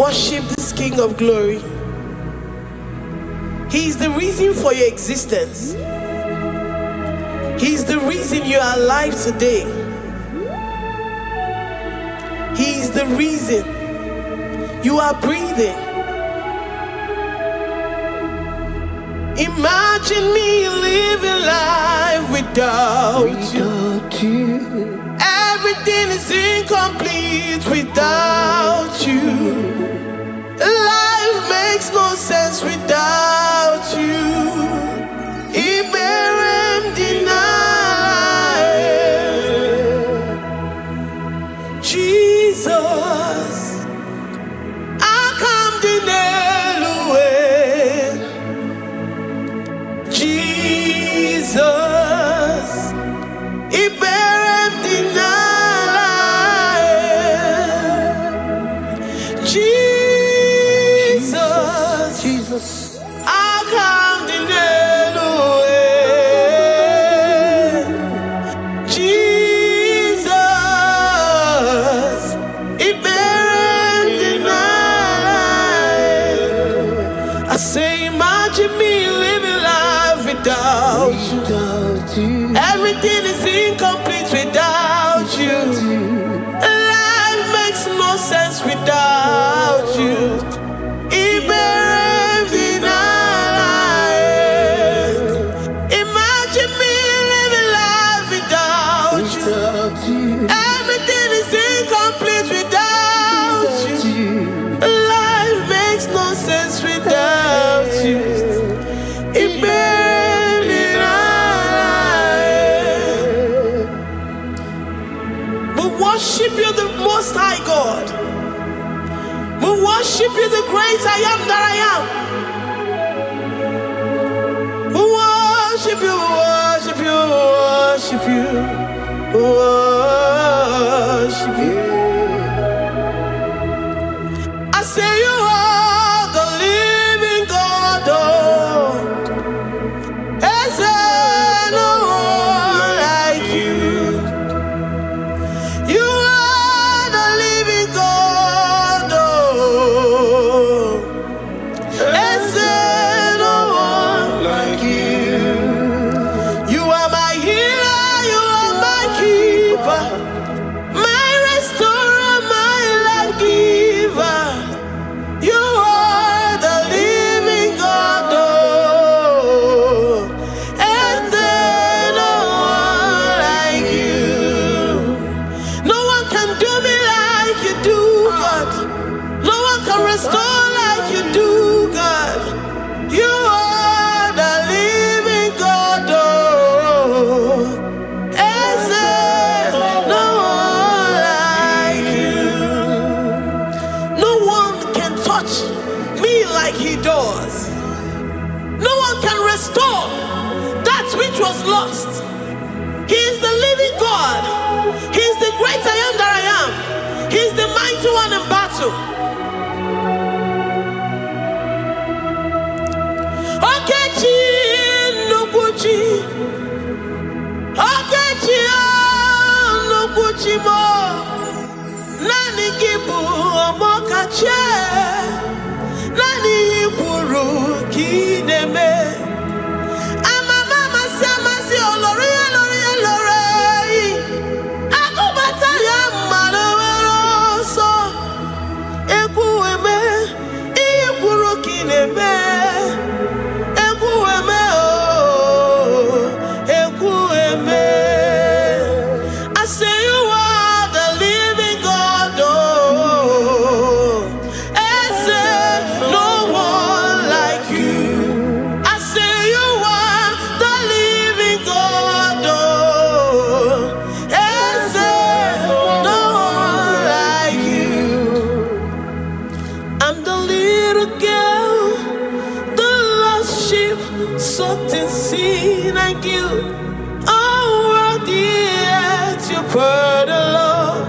Worship this King of Glory. He is the reason for your existence. He is the reason you are alive today. He is the reason you are breathing. Imagine me living life without you. Everything is incomplete without you. Life makes no sense without you. Iberem deny. Jesus, I come deny. Jesus, Iberem deny. Jesus, I come deny. Jesus, Iberem deny. I say, imagine me living life without you. Everything is incomplete without you. Life makes no sense without you. Iberem deny. Imagine me living life without you. Everything is incomplete without you. Life makes no sense without you. Iberem deny. We worship you, the Most High God. We worship you, the great I am that I am. We worship you, worship you, worship you, worship you. I say you are the living God. Is there no one like you? You are the living God. Is there no one like you? You are my healer, you are my keeper, my restorer, my life giver. You are the living God. Is there no one like you? No one can do me like you do, God. No one can restore like you do, God. You are the living God. Is there no one like you? No one can touch me like he does. No one can restore that which was lost. He is the living God. He is the great I am that I am. He is the mighty one in battle. Okechi Nukuchi, Okechi Nukuchi mo, Nani Gibu Omokache, Nani Iburu Kineme. Ama mama sama si olori olori olori. Akubata ya malowero so. Ekueme, Iburu Kineme. Ekueme oh, Ekueme. I say you are the living God. Oh, is there no one like you? I say you are the living God. Oh, is there no one like you? I'm the little girl, the lost sheep, soaked in sin and guilt. Oh, worthy yet you poured your love.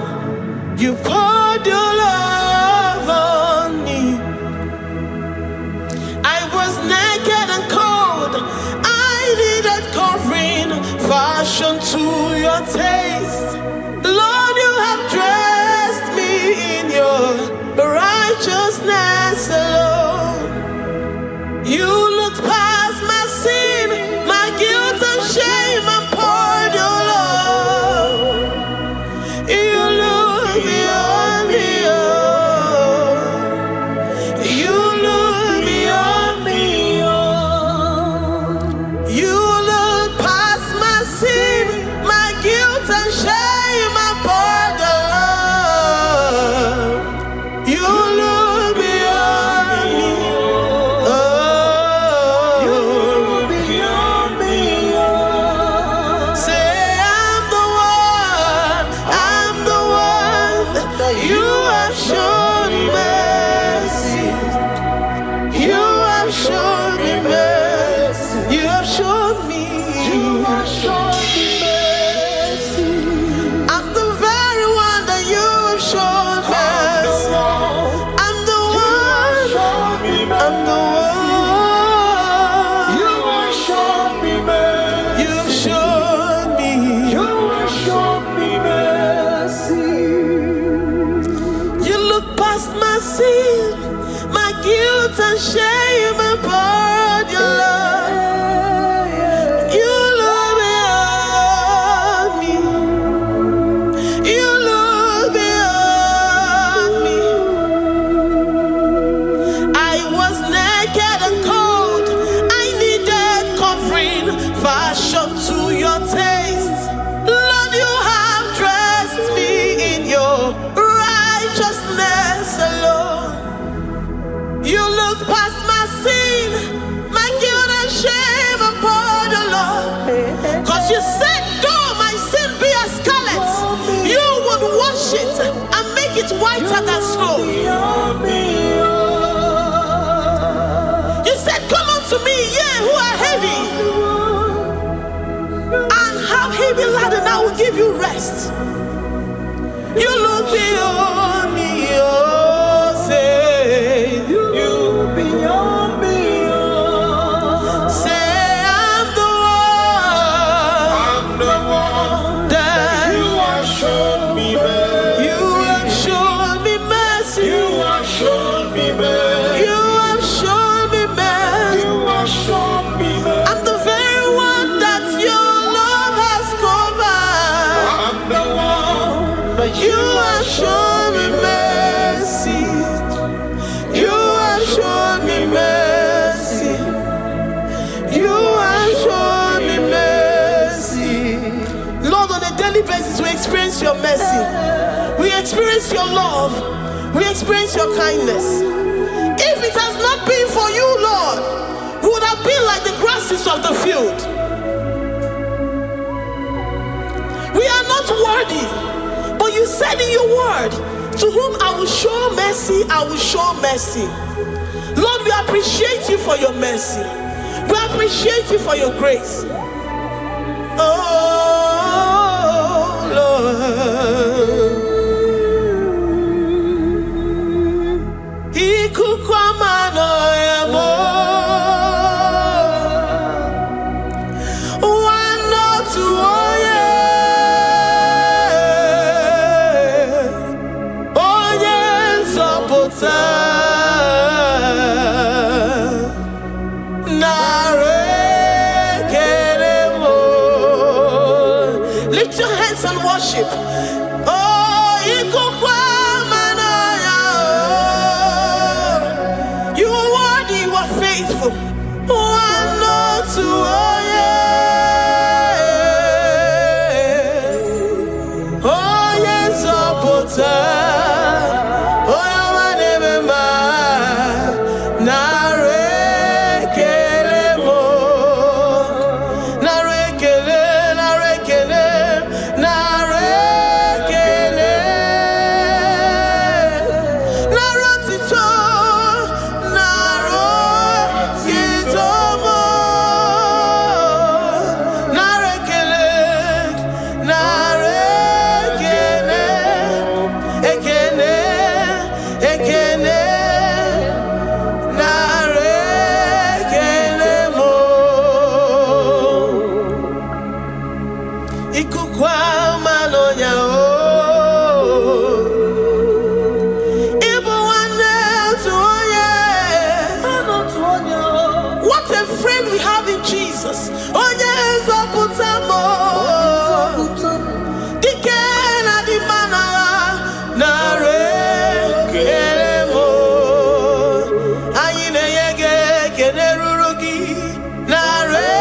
You poured your love on me. I was naked and cold. I needed covering, fashioned to your taste. Lord, you have dressed me in your righteousness. righteousness alone. You looked past my sin, my guilt and shame, and poured your love. You look beyond me, oh. You look beyond me, oh. You look past my sin, my guilt and shame, and poured your love. You look beyond me, oh. You look beyond me, oh. Say I'm the one that you have shown mercy. You have shown me mercy. You have shown me. You have shown me mercy. I'm the very one that you have shown mercy. I'm the one. I'm the one. You have shown me mercy. You have shown me. You have shown me mercy. You look past my sin, my guilt and shame, and poured your love. You look beyond me. You look beyond me. I was naked and cold. I needed covering, fashioned to your taste. Lord, you have dressed me in your righteousness alone. You look past my sin, my guilt and shame, and poured your love. Cause you said, though my sin be as scarlet, you would wash it and make it whiter than snow. You said, come unto me, ye who are heavy, and have heavy laden, I will give you rest. You look beyond me, oh, say, you look beyond me, oh. Say, I'm the one that you have shown me mercy. You have shown me mercy. You have shown me mercy. You have shown me mercy. You have shown me mercy. I'm the very one that your love has covered. I'm the one that you have shown me mercy. You have shown me mercy. You have shown me mercy. Lord, on a daily basis, we experience your mercy. We experience your love. We experience your kindness. If it has not been for you, Lord, we would have been like the grasses of the field. We are not worthy, but you said in your word, to whom I will show mercy, I will show mercy. Lord, we appreciate you for your mercy. We appreciate you for your grace. Oh, Lord. Lift your hands and worship. Oh, you are worthy, you are faithful. Oh, yes, friend we have in Jesus. Oh yes, Oputamo. Dikena di mana nare keremo. Ayine yege kenerurugi nare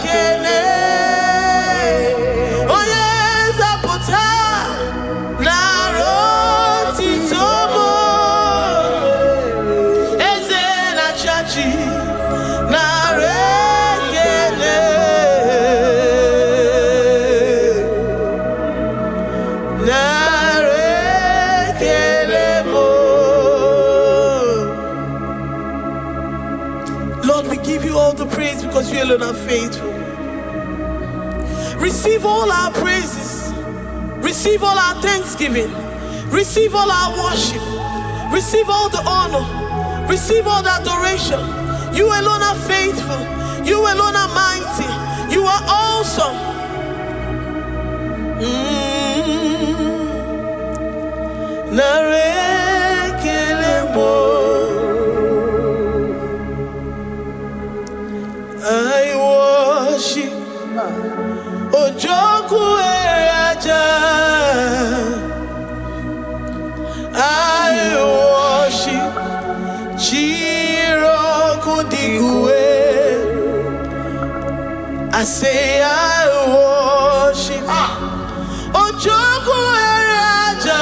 kene. Oh yes, Oputa naro titomo. Eze na chachi. Lord, we give you all the praise because you alone are faithful. Receive all our praises. Receive all our thanksgiving. Receive all our worship. Receive all the honor. Receive all the adoration. You alone are faithful. You alone are mighty. You are awesome. I worship Ojoku Eraja. I worship Chiroku Digwe. I say I worship Ojoku Eraja.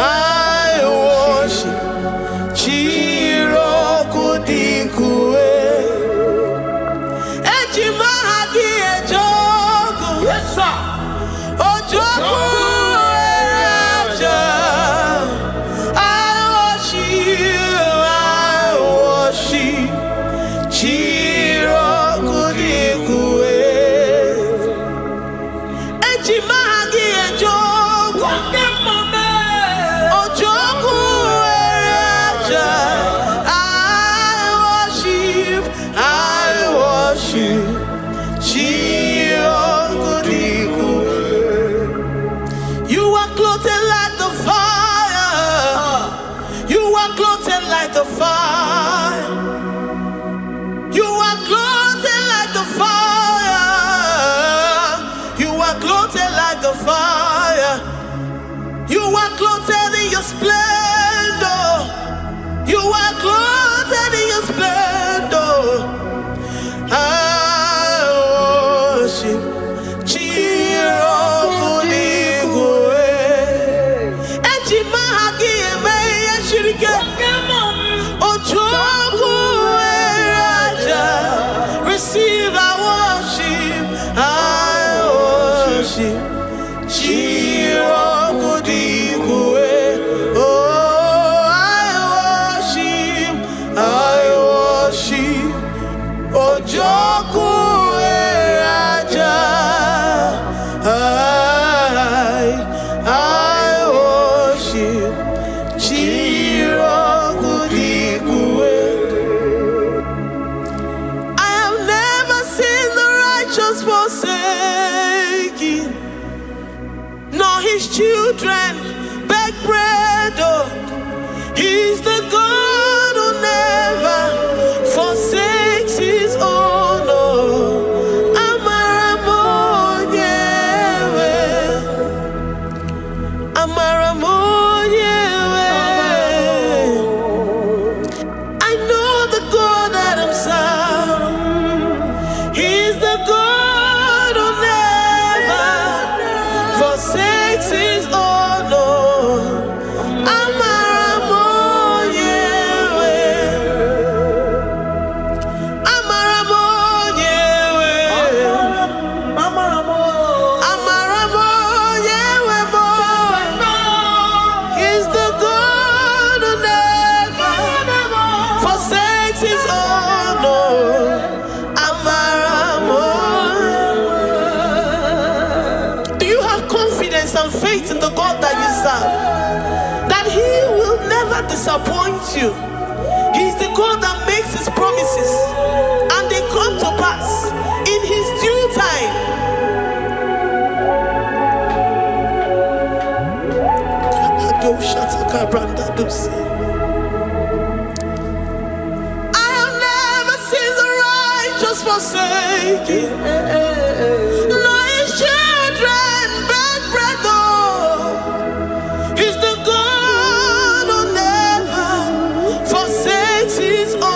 I worship Chiroku Digwe. Ejimahagi Ejoku. Yes, sir. Ojoku Eraja. I worship Chiroku Digwe. Ejimahagi Ejoku. Ojoku Eraja. I worship Chiroku Digwe. You are clothed like the fire. You are clothed like the fire. You are clothed like the fire. You are clothed like the fire. You are clothed in your splendor. You are clothed in your splendor. I worship Chiroku Digwe. Ejimahagi eme yeshirike. Ojoku Eraja. Receive our worship. I worship Chiroku Digwe. Oh, I worship Ojoku Eraja. I worship Chiroku Digwe. I have never seen the righteous forsaken, nor his children beg bread. Oh, he's the God who never forsakes his own. Oh, Amaramonyewe, Amaramonyewe. I know the God that I'm serving. He's the God who never forsakes his own. Oh, Amaramonyewe, Amaramonyewe, Amaramonyewe mo. He's the God who never forsakes his own. Oh, Amaramonyewe. Do you have confidence and faith in the God that you serve? That he will never disappoint you. He's the God that makes his promises and they come to pass in his due time. forsaken. No, his children beg bread, oh. He's the God who never forsakes his own.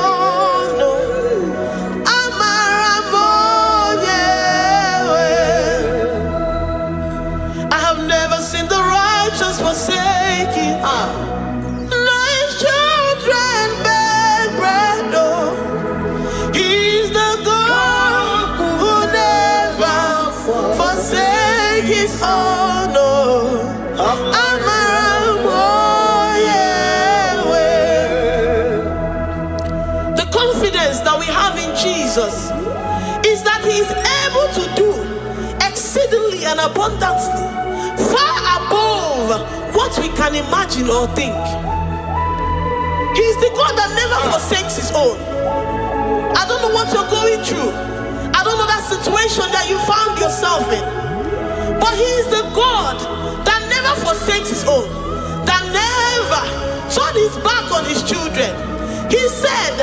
I have never seen the righteous forsaken. No, his children beg bread, oh. He's the God who never forsakes his own, oh. The confidence that we have in Jesus is that he is able to do exceedingly and abundantly, far above what we can imagine or think. He is the God that never forsakes his own. I don't know what you're going through. I don't know that situation that you found yourself in. But he is the God that never forsakes his own, that never turned his back on his children. He said,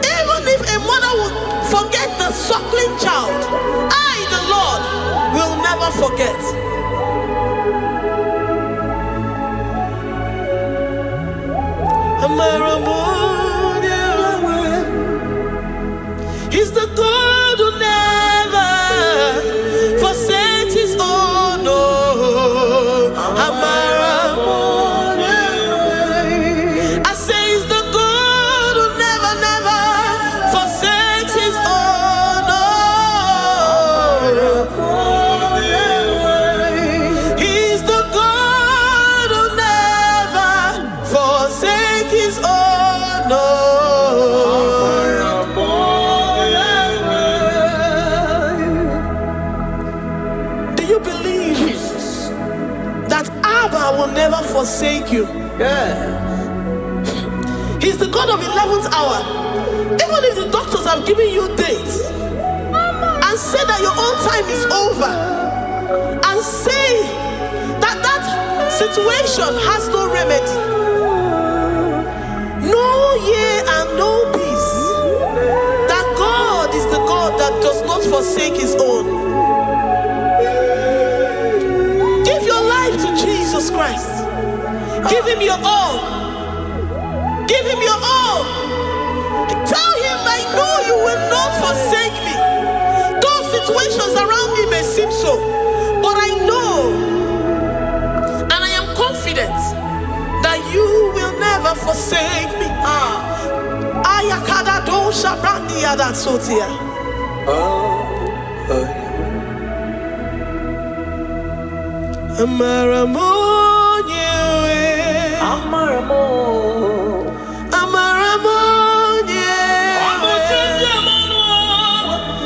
even if a mother would forget the suckling child, I, the Lord, will never forget. He's the God who never forsakes his own, no. I say he's the God who never, never forsakes his own, no. He's the God who never forsakes his own, no. Will never forsake you. He's the God of 11th hour. Even if the doctors have given you dates and say that your own time is over, and say that that situation has no remedy, no year and no peace, that God is the God that does not forsake his own. Jesus Christ. Give him your all. Give him your all. Tell him, I know you will not forsake me. Those situations around me may seem so, but I know and I am confident that you will never forsake me. Ayakada do shabrandi yada sotia.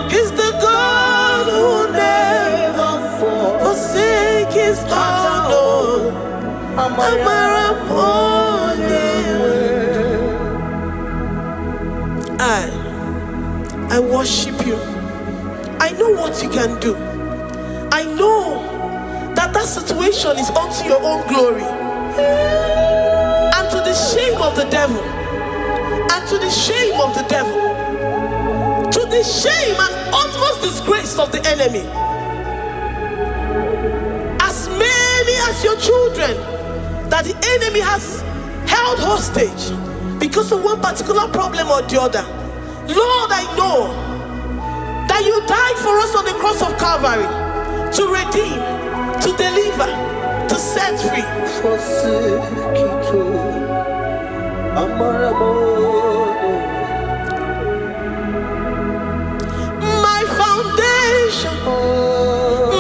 He's the God who never forsakes his own. I worship you. I know what you can do. I know that situation is unto your own glory and to the shame of the devil, and to the shame of the devil, to the shame and utmost disgrace of the enemy. As many as your children that the enemy has held hostage because of one particular problem or the other, Lord, I know that you died for us on the cross of Calvary to redeem, to deliver, to set free. My foundation,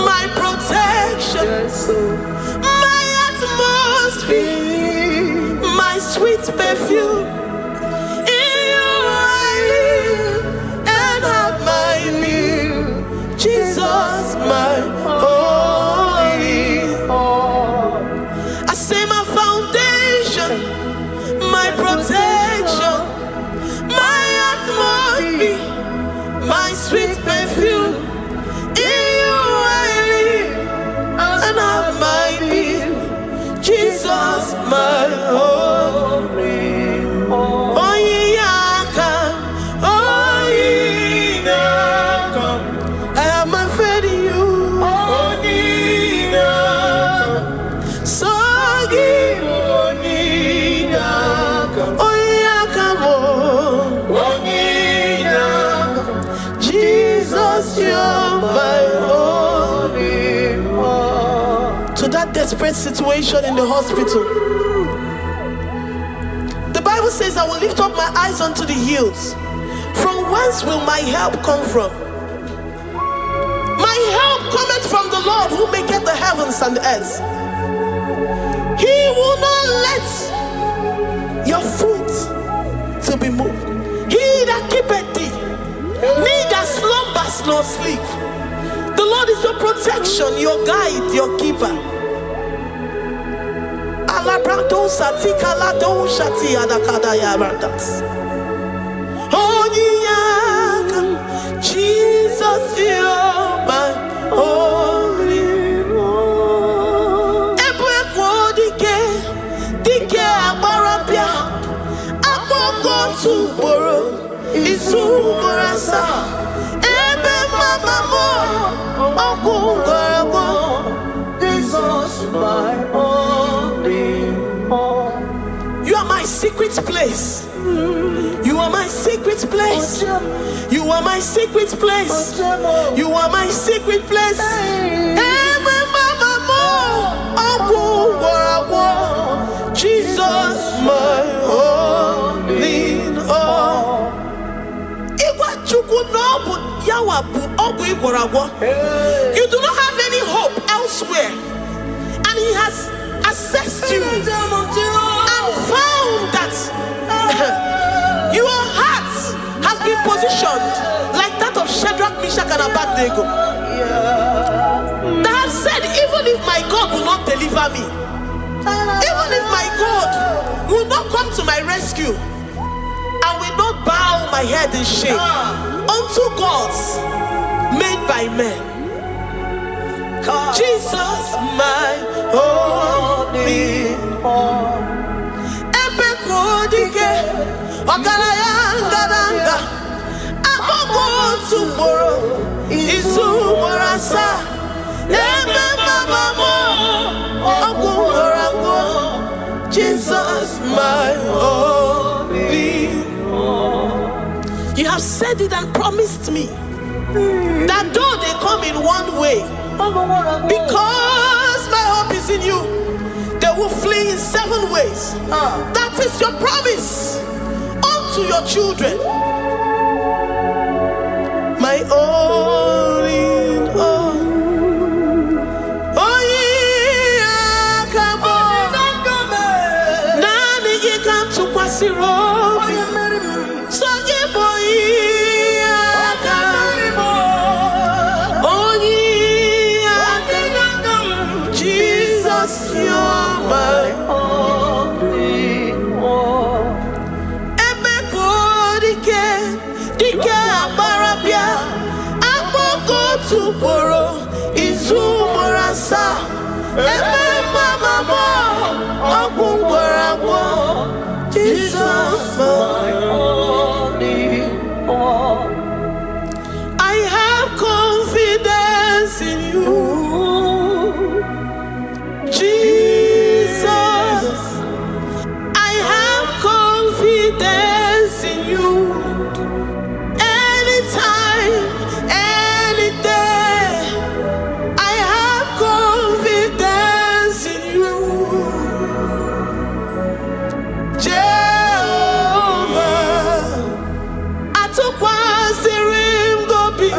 my protection, my atmosphere, my sweet perfume. In you I live and have my being. Jesus, my my sweet perfume. In you I live and have my being. Jesus, my holy. Oh, yeah, oh, yeah. desperate situation in the hospital. The Bible says, I will lift up my eyes unto the hills. From whence will my help come from? My help cometh from the Lord who maketh the heavens and the earth. He will not let your foot to be moved. He that keepeth thee, neither slumbers nor sleep. The Lord is your protection, your guide, your keeper. Jesus, you're my only one. Dike abarabia, akoko tuboro, isumurasa. Ebe mama mo, okungorabo. Jesus, my only one. You are my secret place. You are my secret place. You are my secret place. You are my secret place. Jesus, my only all. You do not have any hope elsewhere, and He has assessed you and found that your heart has been positioned like that of Shadrach, Meshach, and Abednego. That have said, even if my God will not deliver me, even if my God will not come to my rescue, I will not bow my head in shame unto gods made by men. Jesus, my only one. Ogarayanga, akoko tomorrow isumorasa. Ebe mama mo, okungorabo. Jesus, my only one. You have said it and promised me that though they come in one way, because my hope is in you, they will flee in 7 ways. That is your promise unto your children. My only all. Oh yeah, come on. Nani you come to Kwasiro. So you boy. Jesus, you're my only one. Dike abarabia, akoko tuboro, izumurasa. Ebe mama mo, okungorabo. Jesus, my only one. I have confidence in you, Jesus. I have confidence in you. Anytime, any day, I have confidence in you. Jehovah, I took one serim gobi.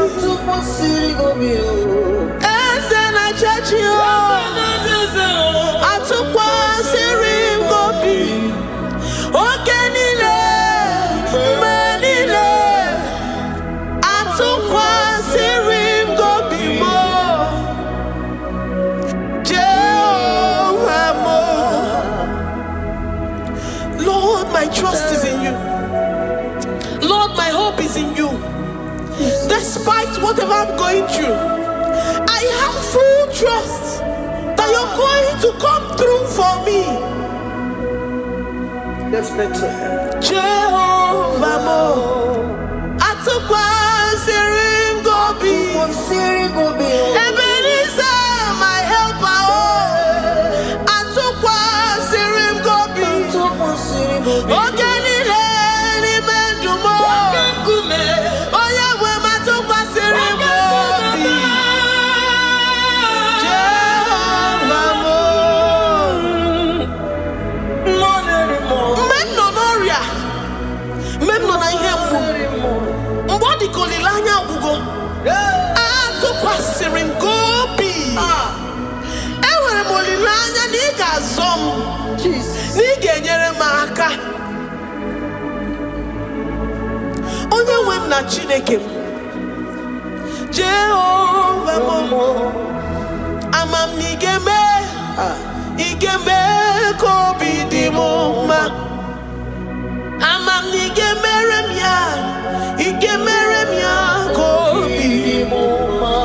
And then I judge you. I took one serim gobi. Okay, Nile, Manile. I took one serim gobi more. Jehovah more. Lord, my trust is in you. Lord, my hope is in you. Despite whatever I'm going through, I have full trust that you're going to come through for me. Jehovah mo, atukwa serim gobi. Ebenezer, my helper, oh, atukwa serim gobi. Ogenile ni mendumo. Oya we matukwa serim gobi. Jehovah mo. amaka. Onye nwe m na Chineke m, Jehova mo, amam n'igeme, igeme kobi di mo ma. Amam n'igemere m ya, igemere m ya kobi di mo ma.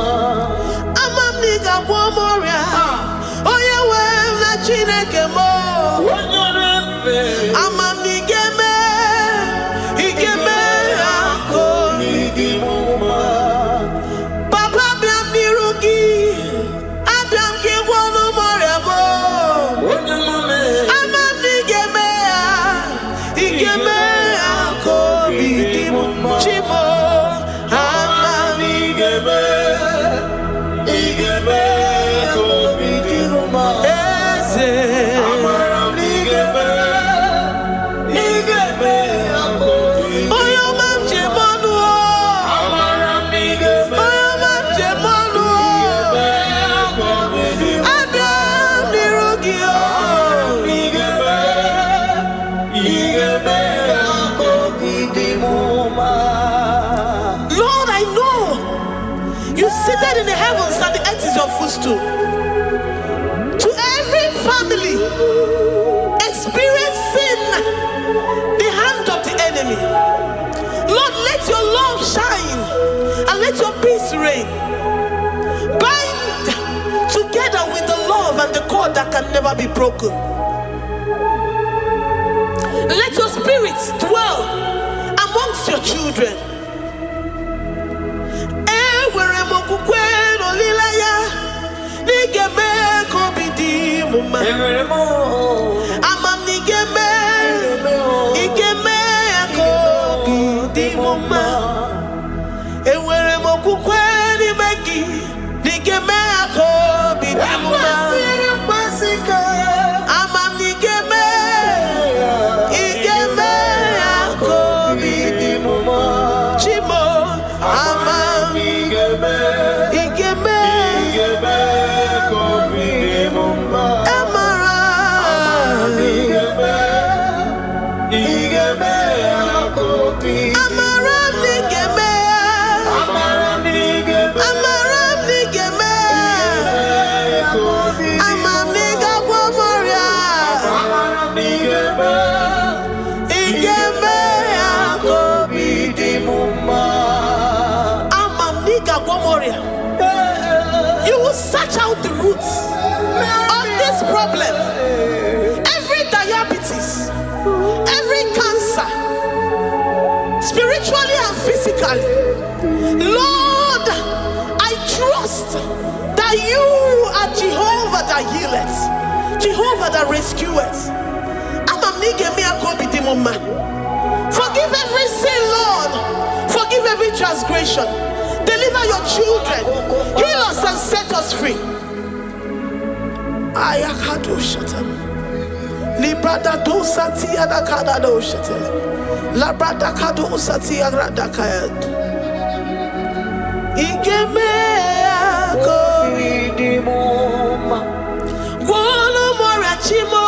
Amam n'igagwo moria, onye nwe m na Chineke mo. Amam n'igeme, igeme ya kobi di mo ma. Papa biam nirugi, abiam ki gwonu moria mo. Amam n'igeme ya, igeme ya kobi di mo ma. Chimo, amam n'igeme, igeme kobi di mo ma. Eze, amam n'igeme, igeme ya kobi di mo ma. Oyo mam jemonu o, amam n'igeme, oyo mam jemonu o, igeme ya kobi di mo ma. Abiam nirugi o, igeme, igeme ya kobi di mo ma. Lord, I know you seated in the heavens and the earth is your footstool. To every family experiencing the hand of the enemy, Lord, let your love shine and let your peace reign. Bind together with the love and the cord that can never be broken. Let your spirit dwell amongst your children. Ewere m okwukwe n'olileanya, n'igeme kobi di mo ma. Amam n'igeme, igeme kobi di mo ma. Ewere m okwukwe n'ime gị, n'igeme kobi di mo ma. Amam n'igeme, igeme kobi di mo ma. Chimo, amam igeme, kobi di mo ma. Amara, igeme kobi. Amara n'igeme, amara n'igeme, amara n'igeme kobi. Amam n'igagwo moria, amara n'igeme, igeme kobi di mo ma. Amam n'igagwo moria. You will search out the roots of this problem. Every diabetes, every cancer, spiritually and physically. Lord, I trust that you are Jehovah that healeth, Jehovah that rescueth. Amam n'igeme kobi di mo ma. Forgive every sin, Lord. Forgive every transgression. Deliver your children. Heal us and set us free. Ayakado shatam. Librada do sati adakada do shatam. Labrada kado sati agrada kayad. Igeme kobi di mo ma. Gwonu moria chimo.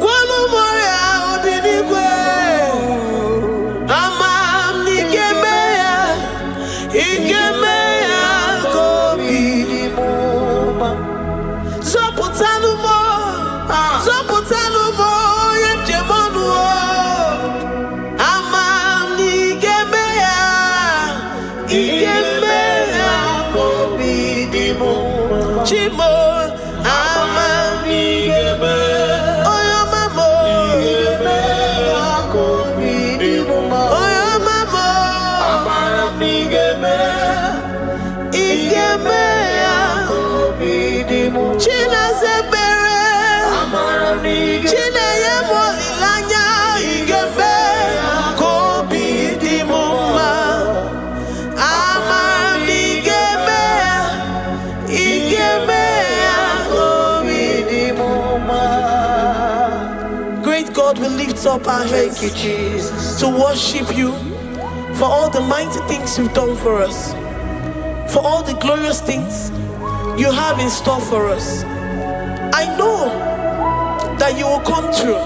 Gwonu moria obinigwe. Amam n'igeme ya, igeme ya kobi di mo ma. Zọpụtanụ mo, zọpụtanụ mo, onye njemọnụ o. Amam n'igeme ya, igeme ya kobi di mo ma. Chimo, amam n'igeme, oyo mamo, igeme ya kobi di mo ma. Oyo mamo, amam n'igeme, igeme ya kobi di mo ma. Chinazebere, amam n'igeme, Chineye molilanya, igeme ya kobi di mo ma. Amam n'igeme, igeme ya kobi di mo ma. Great God, we lift up our hands to worship you for all the mighty things you've done for us, for all the glorious things you have in store for us. I know that you will come through.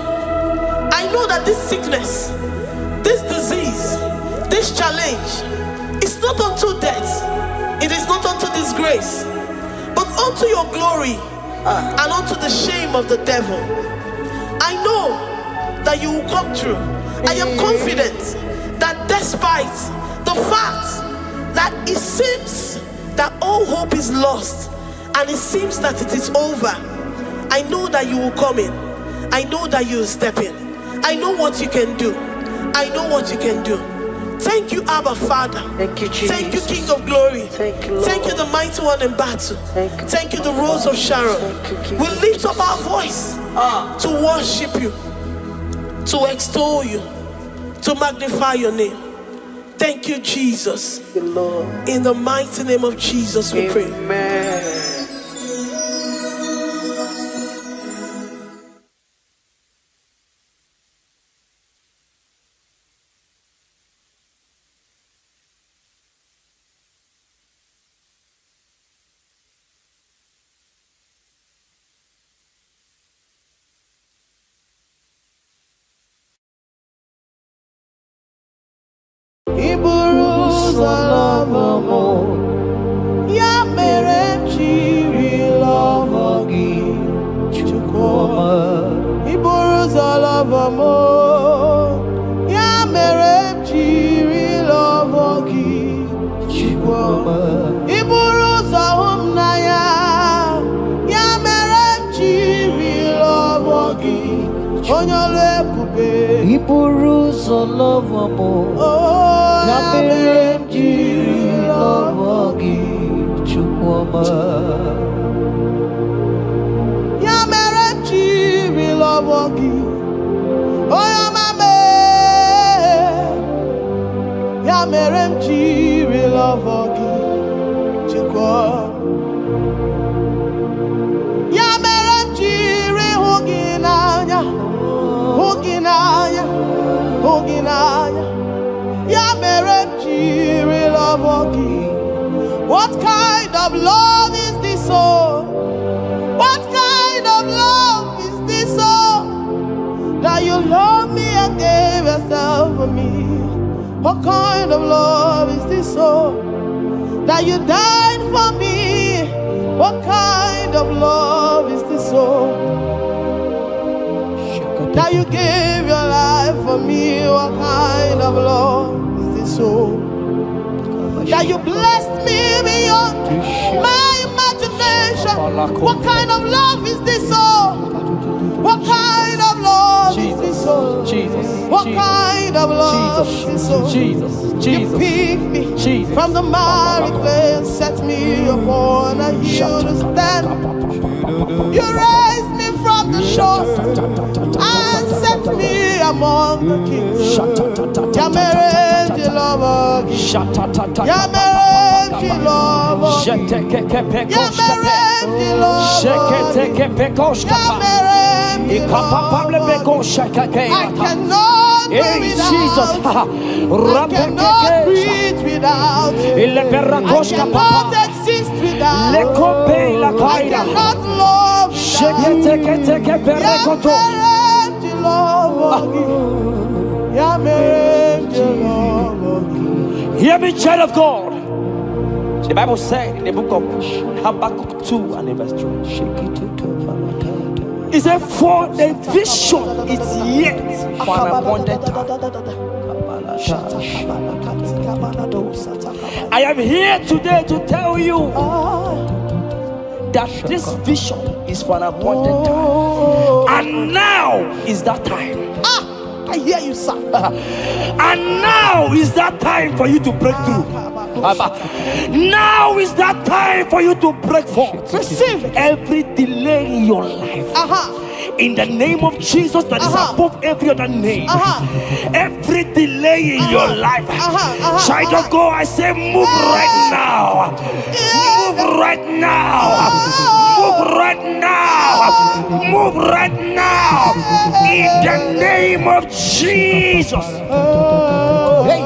know that this sickness, this disease, this challenge is not unto death, it is not unto disgrace, but unto your glory and unto the shame of the devil. I know that you will come through. I am confident that despite the fact that it seems that all hope is lost and it seems that it is over, I know that you will come in. I know that you will step in. I know what you can do. I know what you can do. Thank you, Abba Father. Thank you, Jesus. Thank you, King of Glory. Thank you, Lord. Thank you, the mighty one in battle. Thank you, the Rose of Sharon. We lift up our voice to worship you, to extol you, to magnify your name. Thank you, Jesus. Thank you, Lord. In the mighty name of Jesus we pray. Amen. Ya mere chiri love gị Chukwuma. Iburu ụzọ love mo. Ya mere chiri love gị Chukwuma. Iburu ụzọ hụ m n'anya. Ya mere chiri love gị onye ọrụ ebube. Iburu ụzọ love mo. Ya mere jiri love gị Chukwuma. Ya mere jiri love gị onye ọma me. Ya mere m jiri love gị Chukwuma. Ya mere m jiri hụ gị n'anya, hụ gị n'anya, hụ gị n'anya. Ya mere m jiri love gị. What kind of love is this, oh? What kind of love is this, oh? That you love me and gave yourself for me. What kind of love is this, oh? That you died for me. What kind of love is this, oh? That you gave your life for me. What kind of love is this, oh? That you blessed me beyond my imagination. What kind of love is this, oh? What kind of love is this, oh? Jesus, What kind of love is this, oh? Jesus, You picked me from the miry clay and set me upon a hill to stand. You raised me from the shore and set me among the kings. Ya mere ji love gị. Ya mere ji love gị. Ya mere ji love gị. Ya mere ji love gị. I cannot do without. I cannot breathe without. I cannot exist without. I cannot love without. Ya mere ji love gị. Hear me, child of God. The Bible said in the book of Habakkuk 2 and verse 3. It said, for the vision is yet for an appointed time. I am here today to tell you that this vision is for an appointed time. And now is that time. I hear you, sir. And now is that time for you to break through. Now is that time for you to break forth. Receive every delay in your life. In the name of Jesus that is above every other name. Every delay in your life. Child of God, I say move right now. Move right now. Move right now. Move right now. In the name of Jesus. Hey.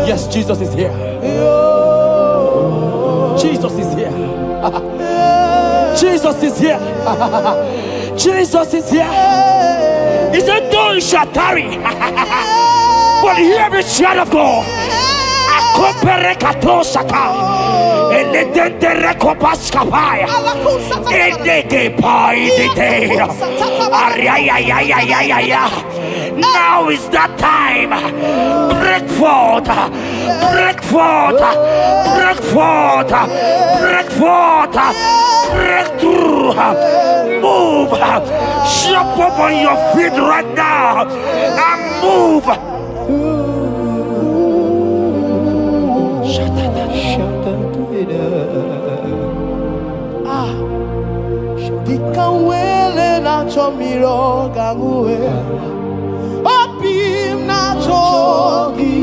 Yes, Jesus is here. Jesus is here. Jesus is here. Jesus is here. He said, though you shall tarry, but hear the child of God. Now is that time. Break forth, break forth, break forth, break forth, break through. Move, jump up on your feet right now and move. Dikanwele na chomiro gangwe Opim na chogi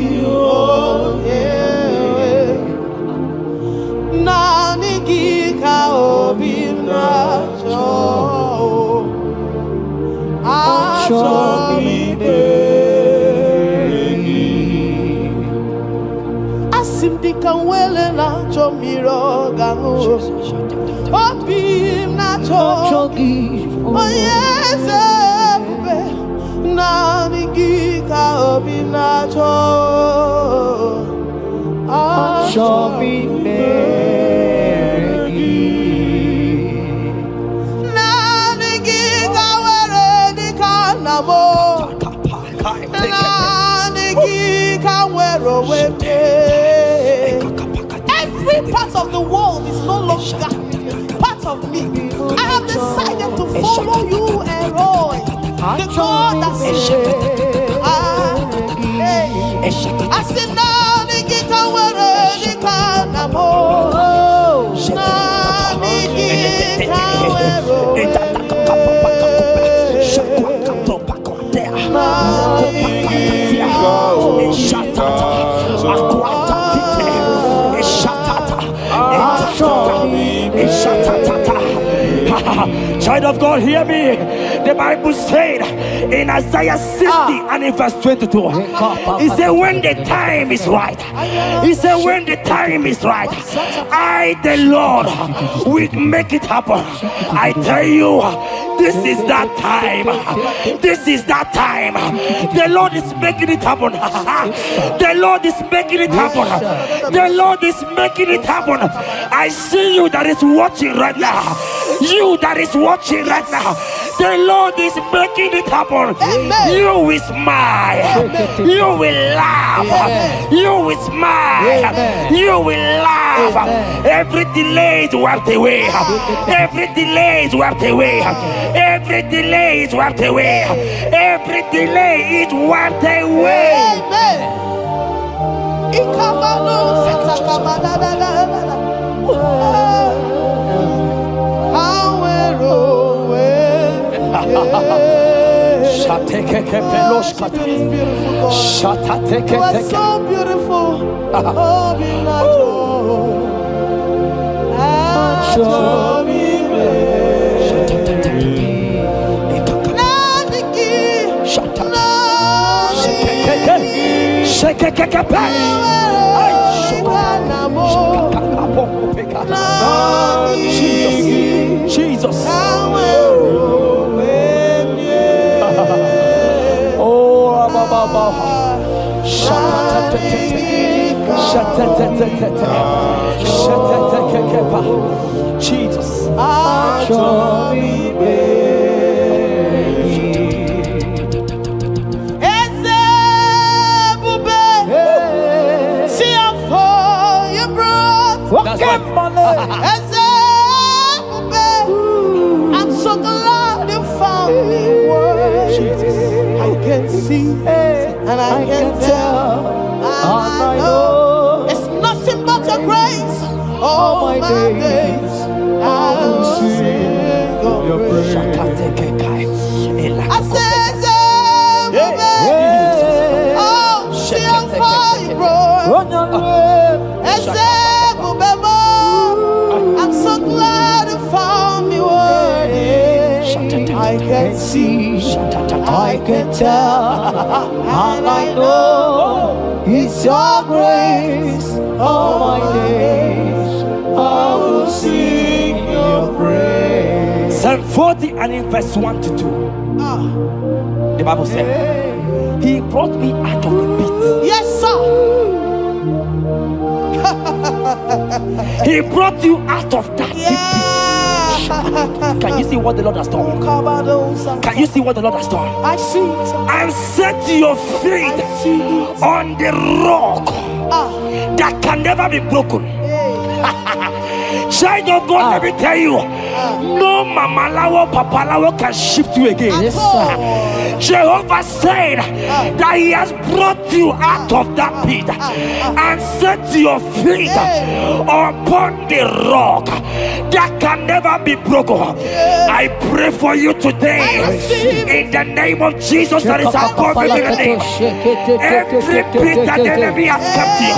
Nani gika opim na cho Achomi begi Asim dikanwele na chomiro gangwe Opim na chogi Oh yes, Nani gika opim na cho Achomi begi Nani gika were di kanamo Nani gika were wete Every part of the world is no longer part of me. I have decided to follow you and Roy, the God that says, I said, Nani gika were di kanamo Nani gika were Child of God, hear me. The Bible said in Isaiah 60 and in verse 22, he said, when the time is right, he said, when the time is right, I, the Lord, will make it happen. I tell you, this is that time. This is that time. The Lord is making it happen. The Lord is making it happen. The Lord is making it happen. I see you that is watching right now. You that is watching right now. The Lord is making it happen. Amen. You will smile. Amen. You will laugh. Amen. You will smile. Amen. You will laugh. Amen. Every delay is wiped away. Every delay is wiped away. Every delay is wiped away. Every delay is wiped away. Amen. Ikamano satakamana. You are so beautiful. Oh, be Jesus. Jesus. I'm so glad you found me worthy. I can see and I can tell. I know it's nothing but your grace. All my days I will sing your praise. I said, oh, see how far you brought. I'm so glad you found me worthy. I can see, I can tell, and I know it's your grace. All my days I will sing your praise. 40 and in verse 1 to 2. The Bible said, He brought me out of the pit. Yes, sir. He brought you out of that deep pit. Can you see what the Lord has done? Can you see what the Lord has done? I see it. And set your feet on the rock that can never be broken. Child of God, let me tell you, no mama lawo, papa lawo can shift you again. Yes, sir. Jehovah said that He has brought you out of that pit and set your feet upon the rock that can never be broken. I pray for you today in the name of Jesus that is above every name. Every pit that the enemy has kept you,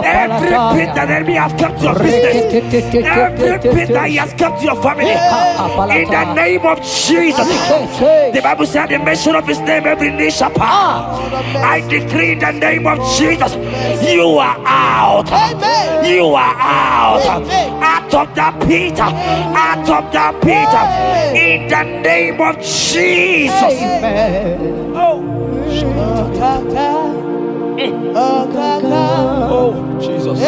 every pit that the enemy has kept your business, every pit that He has kept your family, in the name of Jesus. The Bible said the mention of His name every knee shall bow. I decree in the name of Jesus, you are out. You are out. Out of that pit. Out of that pit. In the name of Jesus. Oh Jesus.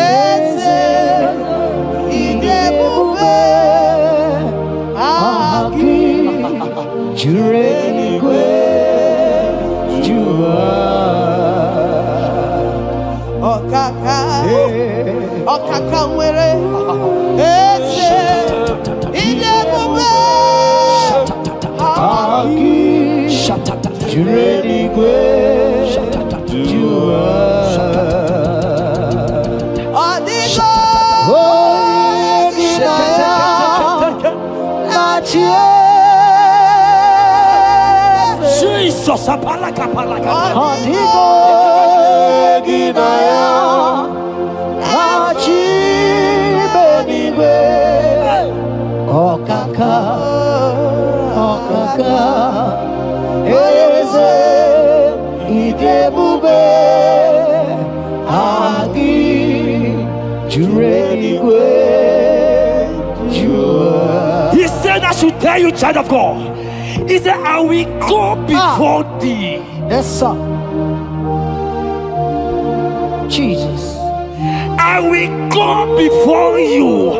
Jesus, apalaka. He said, I should tell you, child of God. He said, I will go before thee. Yes, sir. Jesus. I will go before you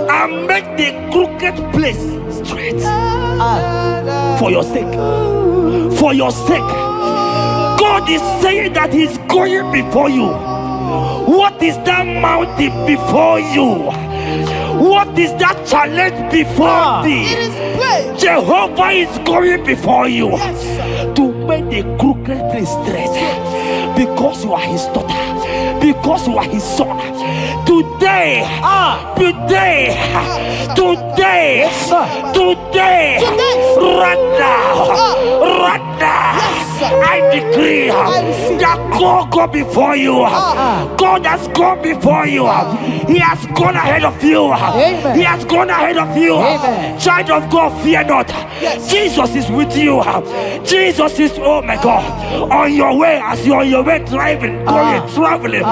and make the crooked place straight. For your sake. For your sake. God is saying that He's going before you. What is that mountain before you? What is that challenge before thee? Jehovah is going before you to make the crooked place straight. Because you are His daughter. Because you are His son. Today, right now, I decree that God go before you. God has gone before you. He has gone ahead of you. He has gone ahead of you. Child of God, fear not. Jesus is with you. Jesus is, oh my God, on your way, as you're on your way driving, traveling.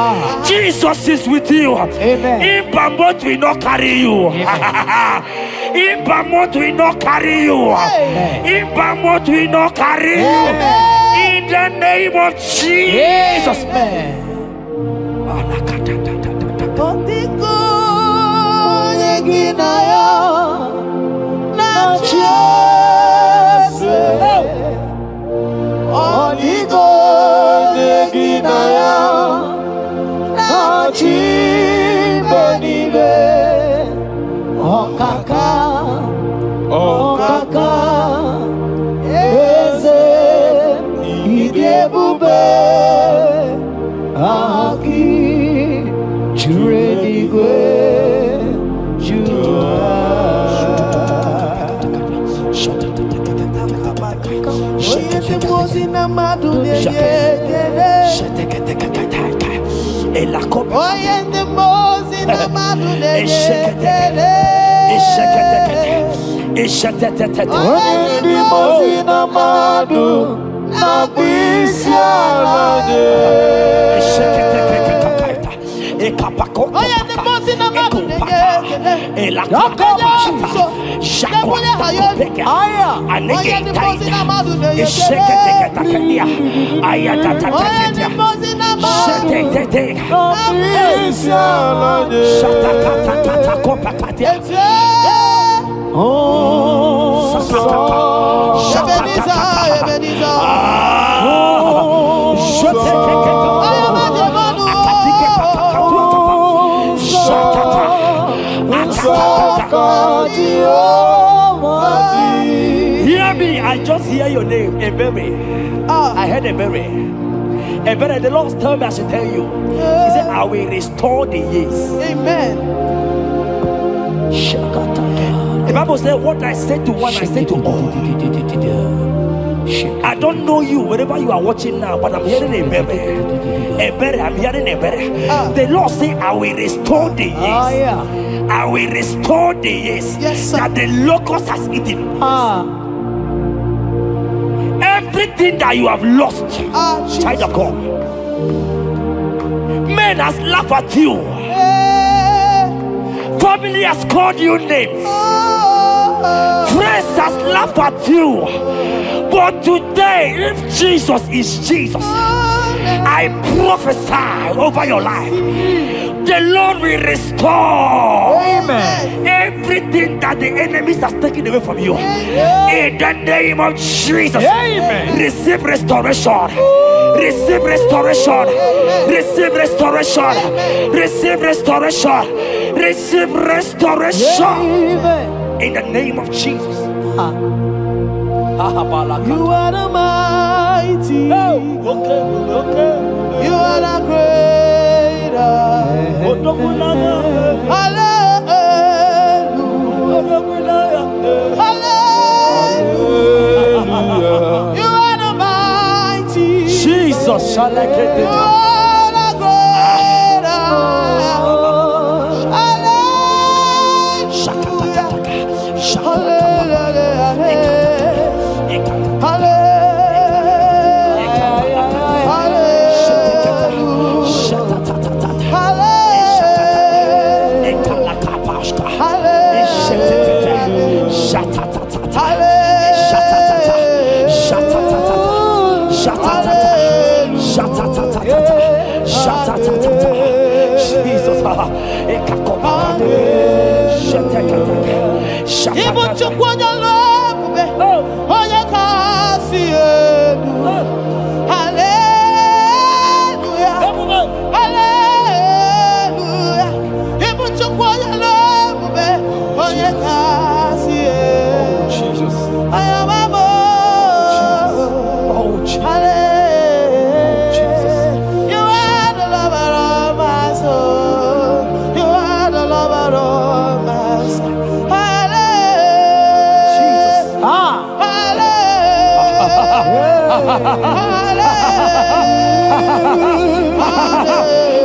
Jesus is with you. Impamot will not carry you. Impamot will not carry you. Impamot will not carry you. In the name of Jesus. Hear me, I just hear your name, Ebere. I heard Ebere. Ebere, the Lord told me I should tell you. He said, I will restore the years. Amen. The Bible said, what I said to one, I said to all. I don't know you, wherever you are watching now, but I'm hearing Ebere. Ebere, I'm hearing Ebere. The Lord said, I will restore the years. I will restore the years that the locust has eaten. Everything that you have lost, child of God. Men has laughed at you. Family has called you names. Friends has laughed at you. But today, if Jesus is Jesus, I prophesy over your life. The Lord will restore. Amen. Everything that the enemies has taken away from you. In the name of Jesus. Amen. Receive restoration. Receive restoration. Receive restoration. Receive restoration. Receive restoration. In the name of Jesus. You are the mighty. You are the greater. Hallelujah. Hallelujah. You are the mighty. Jesus shall I get You are the greater.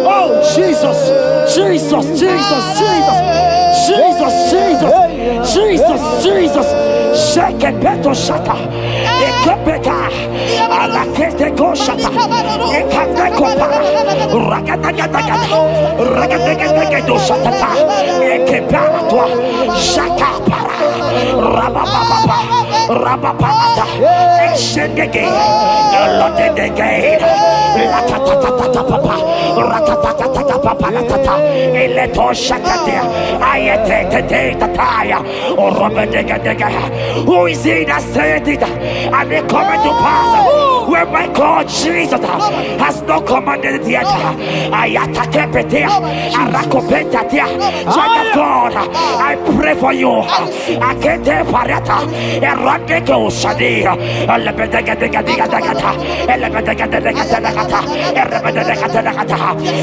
Oh Jesus, Jesus, Jesus, Jesus, Jesus, Jesus, Jesus, Jesus. Shake it, beto shaka. Ekepeka. Alakete go shaka. Ekateko para. Ragadagadaga. Ragadagadaga shaka. Ekepara toi. Shaka para. Rabababa. Rabababa. Exendege. Lotedege. Latatatata papa. Ratatatata papa latata. Eleto shakate. Ayete tete tataya. Who is he that said it and they come to pass where my God Jesus has not commanded it yet? Ayata kepetia, arakopetia. Child of God, I pray for you. Akete parata, eradeko shadi,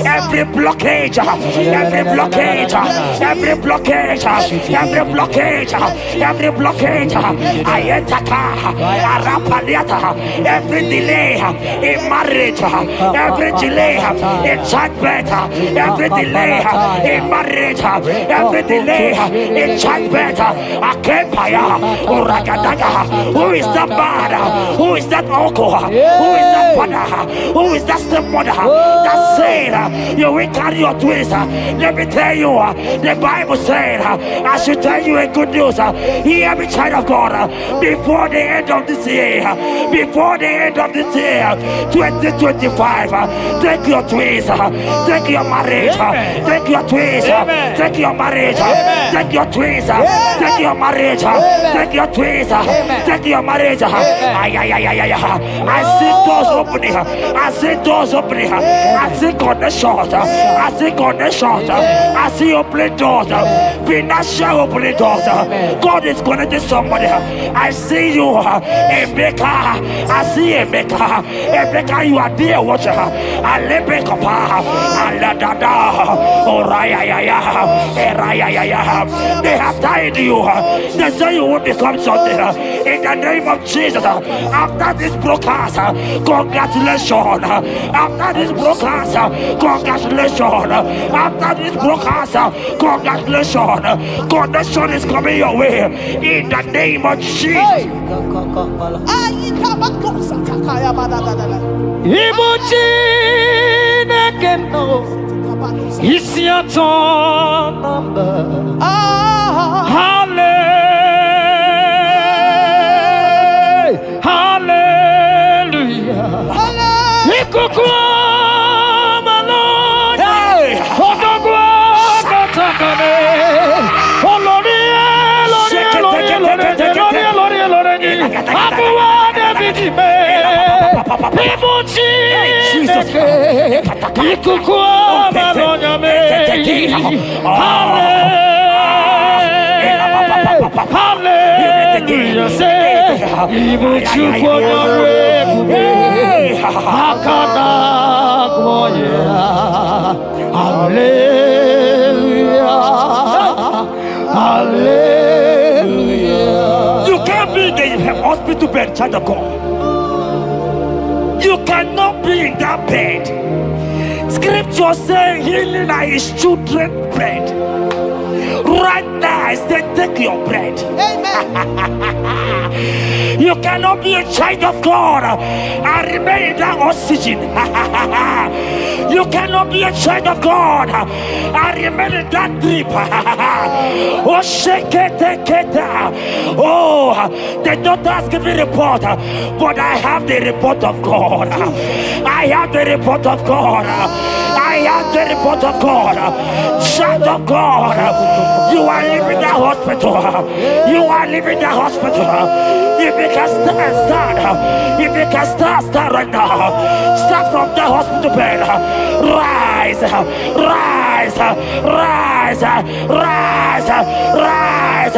every blockage, every blockage, every blockage, every blockage, every blockage, ayetaka, arapaliata, every delay in marriage, every delay in childbirth, every delay in marriage, every delay in childbirth, akempaya, uragadaga. Who is that man? Who is that uncle? Who is that father Who is that stepmother that said you will carry your twins? Let me tell you, the Bible said, I should tell you a good news. Hear me, child of God, before the end of this year, 2025, take your twins, take your marriage, take your twins, take your marriage, take your twins, take your marriage, take your twins, take your marriage. I see doors opening, I see doors opening, I see connections, I see connections, I see opening doors, financial opening doors. God is connecting somebody. I see you, Emeka. I see Emeka. Emeka, you are there, watcher. I let me come. They have tied you. They say you will become something. In the name of Jesus, after this broadcast, congratulations. After this broadcast, congratulations. After this broadcast, congratulations. Connection is coming your way. In the name of Jesus. It's your turn. Hallelujah. Hallelujah. You can't be in the hospital bed, child of God. You cannot be in that bed. Scripture saying healing are his children's bread. Right now, I say take your bread. Amen. You cannot be a child of God and remain in that oxygen. You cannot be a child of God and remain in that drip. Oh, shake it. Oh, the doctors give me a report, but I have the report of God. I have the report of God. I have the report of God. Child of God, you are leaving the hospital. You are leaving the hospital. If you can stand, if you can stand right now, start from the hospital bed. Rise, rise, rise, rise, rise, rise,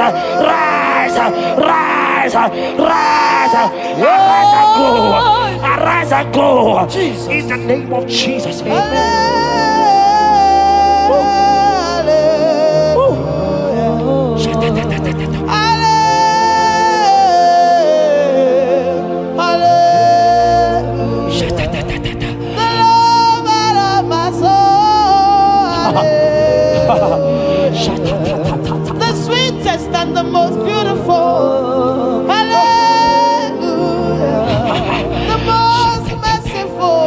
rise, rise, arise and go, arise and go. In the name of Jesus. Amen. The sweetest and the most beautiful. Hallelujah. The most merciful.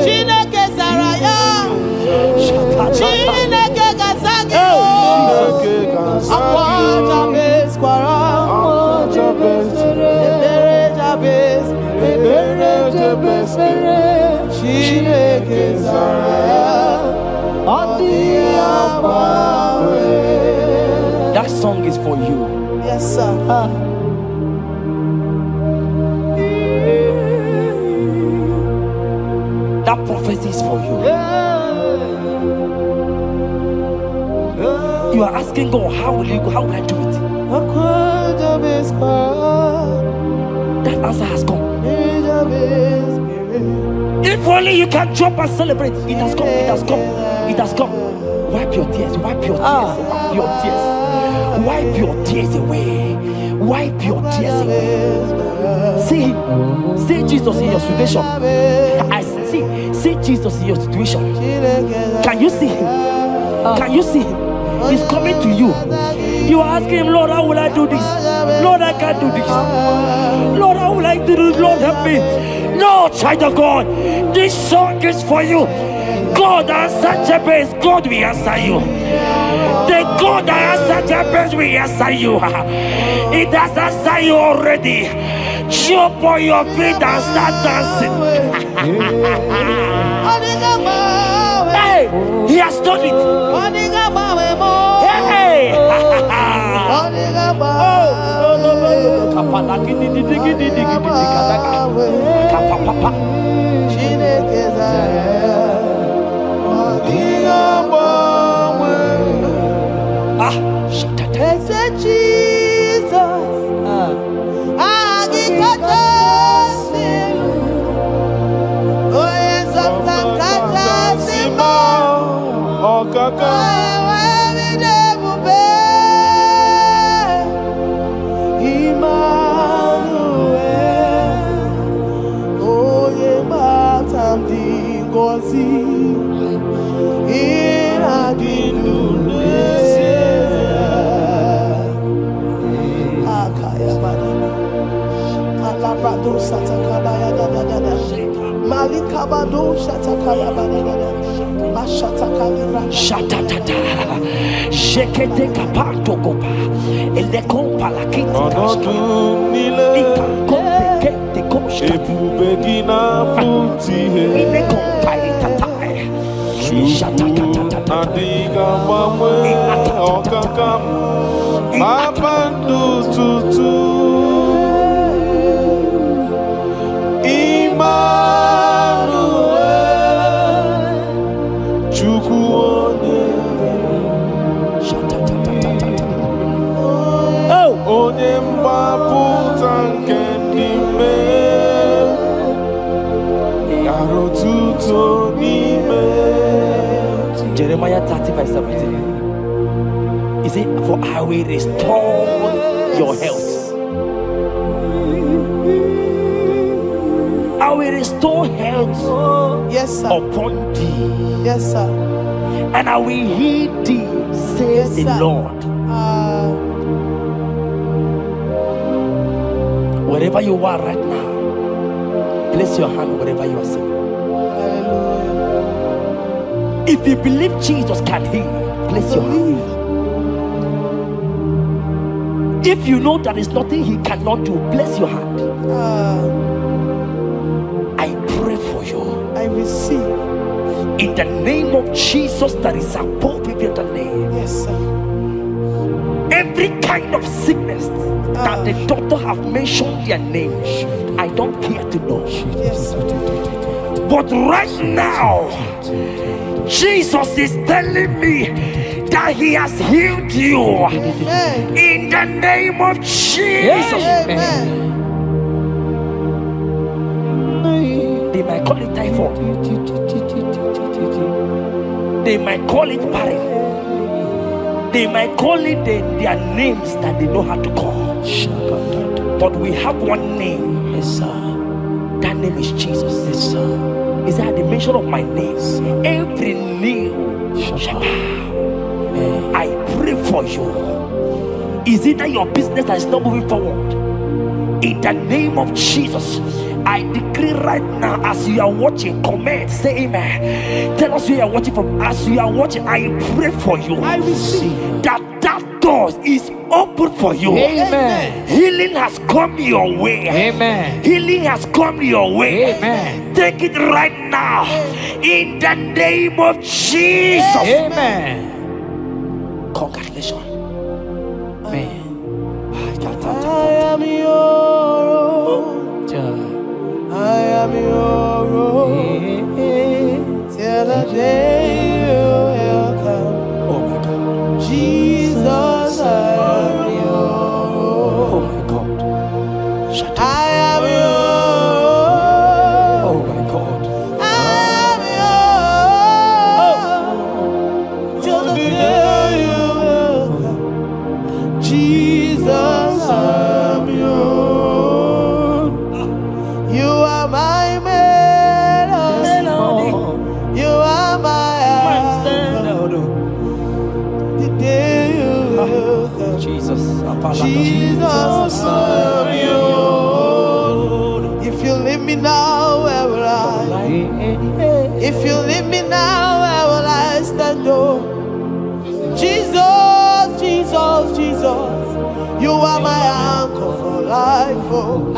Chineke Zaraya. Chineke Gazagi. Akwaja bes kwara. Chineke Zaraya. That song is for you. Yes, sir. That prophecy is for you. You are asking God, how will you go? How will I do it? That answer has come. If only you can jump and celebrate. It has come. It has come. It has come. Wipe your tears. Wipe your tears. Wipe your tears. Wipe your tears away. Wipe your tears away. See Jesus in your situation. I see Jesus in your situation. Can you see him? Can you see him? He's coming to you. You are asking him, Lord, how will I do this? Lord, I can't do this. Lord, how will I do this? Lord, help me. No, child of God, this song is for you. God answered Jabez, God will answer you. The God that answered Jabez will answer you. It has answered you already. Jump on your feet and start dancing. Hey, he has done it. Hey. Shatatata, Jekete kapato kopa, ele kompa la kiti kashka, ika kompe kete koshka, ine kompa itatai, shatatata, Jeremiah 30:17. He said, for I will restore your health. I will restore health, yes, sir, upon thee. Yes, sir. And I will heal thee, says the Lord. Wherever you are right now, place your hand wherever you are sitting. If you believe Jesus can heal, place your hand. If you know there is nothing he cannot do, place your hand. I pray for you. I receive. In the name of Jesus that is above every other name. Yes, sir. Every kind of sickness that the doctor have mentioned their name, I don't care to know. Yes, sir. But right now, Jesus is telling me that he has healed you. Amen. In the name of Jesus. Amen. They might call it typhoid. They might call it barren. They might call it their names that they know how to call. But we have one name. Yes, sir. That name is Jesus. Yes, sir. Is that at the mention of my name, every knee shall bow. I pray for you. Is it that your business that is not moving forward? In the name of Jesus, I decree right now, as you are watching, comment, say amen. Tell us where you are watching from. As you are watching, I pray for you. I receive that door is open for you. Amen. Healing has come your way. Amen. Healing has come your way. Amen. Take it right now in the name of Jesus. Amen. Congratulations. Amen. I am your I am your till the day you will come. Oh my God. Jesus, I am your Oh my God. Shut up. I am your Oh my God. I am your till the day you will come. Jesus, I am your you are my melody. You are my anchor. The day you will come. Jesus. Jesus, I am yours. If you leave me now, where will I? If you leave me now, where will I stand? Oh, Jesus, Jesus, Jesus. You are my anchor for life. Oh.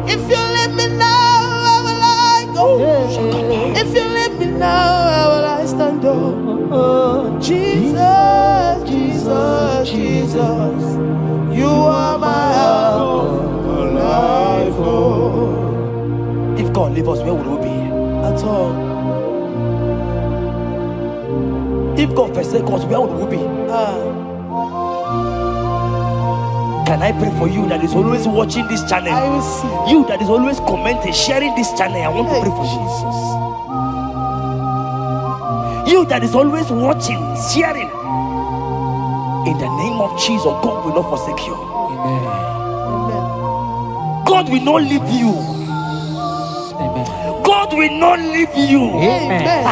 If you leave me now, where will I go? If you leave me now, where will I stand? Oh, Jesus, Jesus, Jesus. You are my anchor for life. Oh. If God leave us, where would we be? At all. If God forsake us, where would we be? Can I pray for you that is always watching this channel? I will see. You that is always commenting, sharing this channel. I want to pray for you. You that is always watching, sharing. In the name of Jesus, God will not forsake you. Amen. Amen. God will not leave you. Amen. God will not leave you. Amen.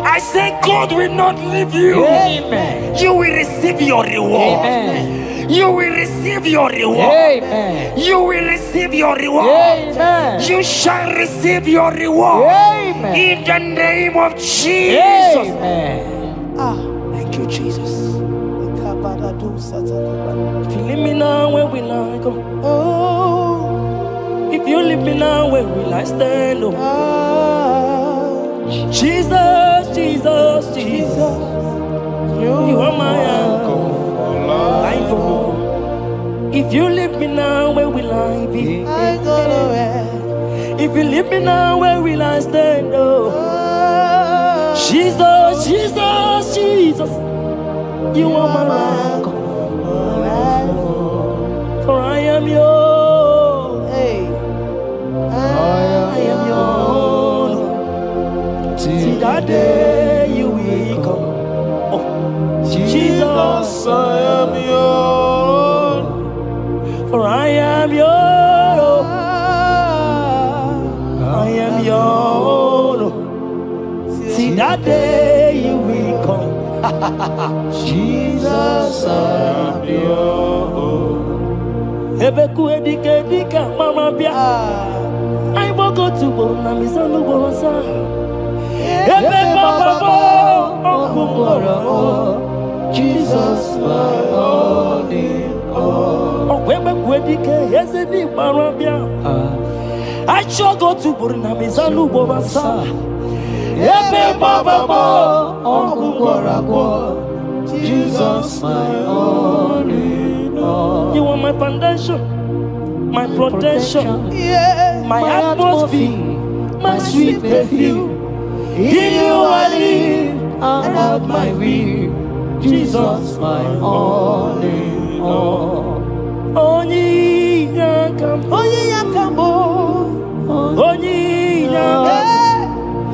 I say God will not leave you. Amen. You will receive your reward. Amen. You will receive your reward. Amen. You will receive your reward. Amen. You shall receive your reward. Amen. In the name of Jesus. Amen. Thank you, Jesus. If you leave me now, where will I go? Oh, if you leave me now, where will I stand? Oh. Jesus, Jesus, Jesus. You are my anchor. Life, oh. If you leave me now, where will I be? I go nowhere. If you leave me now, where will I stand? Oh. Jesus, Jesus, Jesus. You are my anchor. For I am yours. Hey, I am yours. See that day you will come. Oh, Jesus, I am yours. for I am yours. I am yours. See that day you will come. Jesus, I am yours. Ebeku edika mama bia. I won't go to Borna Misanu Boronsa. Ebe Baba Jesus, my all in all. Oh, Ebeku edike Yezedi Marabia. I shall go to Borna Misanu Boronsa. Ebe Baba Jesus, my all in all. You are my foundation, my protection, Yeah, my atmosphere, my sweet perfume. In you I live and have my will. Jesus, my all in all. Onyi yakam, onyi yakam,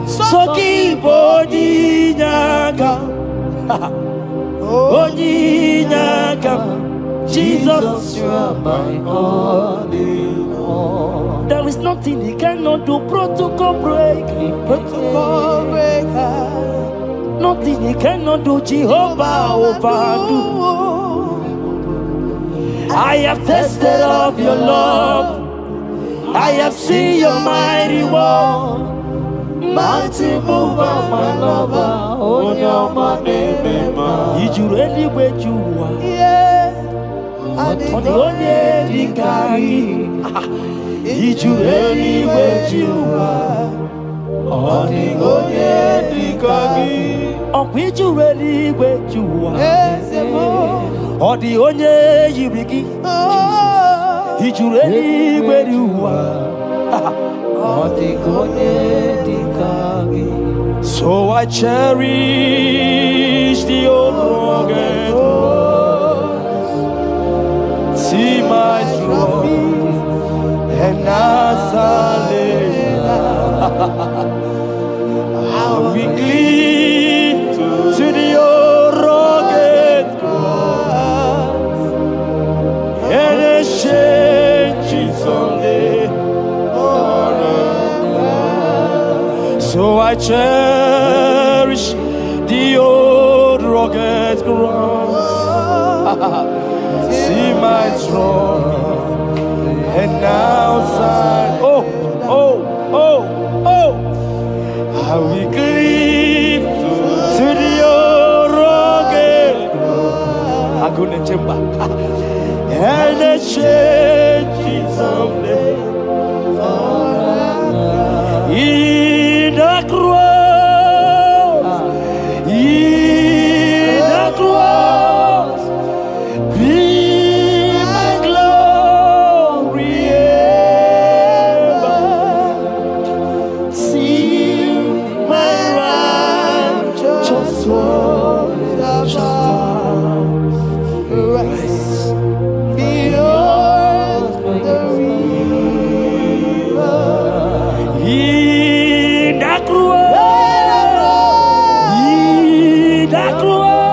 soki bodi yakam, onyi yakam. Jesus, you are my all in all. there is nothing he cannot do. Protocol break, Protocol breaker. nothing he cannot do. Jehovah overdo. I have tasted of your love. I have seen your mighty work, mighty mover, my lover. Oh, your name, did you really wait you are? Yeah. On the only Dikari, did you really wait you are? On the only Dikari, oh, did you really wait you are? On the only you begin, did you really wait you are? So I cherish the old rugged road. See my trophy and as I lay I will cling to the old rugged cross and exchange it someday. So I cherish the old rugged cross. See my throne, and now oh, I will cleave to the old rugged cross. I couldn't chamber, and I change it someday. In the cross, be my glory ever. See my righteous soul rise beyond the river. In the cross,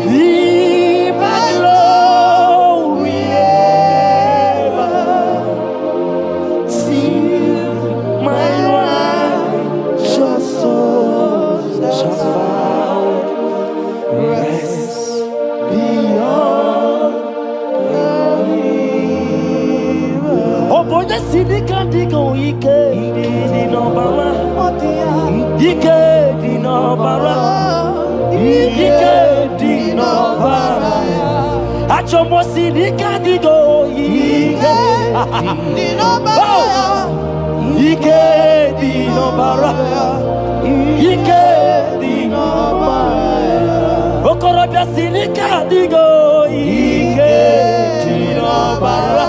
be my glory ever. See my righteous soul shall find rest beyond the river. Oh, boy, the city can't go. Ike di no bara. Ike di no bara. Ike di no bara. Achomo city can't go. Ike di no bara. Ike di no bara. Ike di no bara. Okorobia city can't go. Ike di no bara.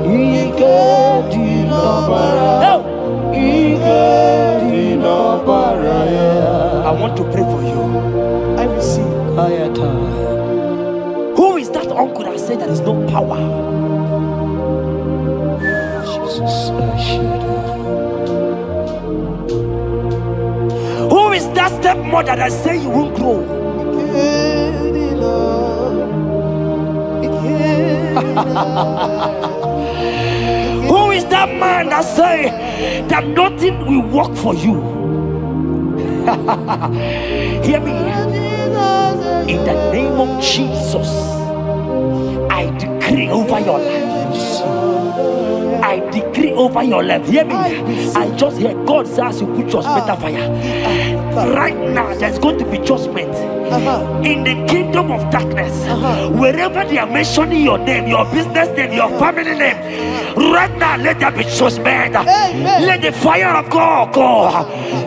Ike di no bara. I want to pray for you. I receive. Who is that uncle that said there is no power? Jesus, who is that stepmother that said you won't grow? Who is that man that say that nothing will work for you? Hear me. In the name of Jesus, I decree over your lives. I decree over your life. Hear me. I just hear God says you put your better fire. Right now, there's going to be judgment in the kingdom of darkness. Wherever they are mentioning your name, your business name, your family name, right now, let there be judgment. Let the fire of God go.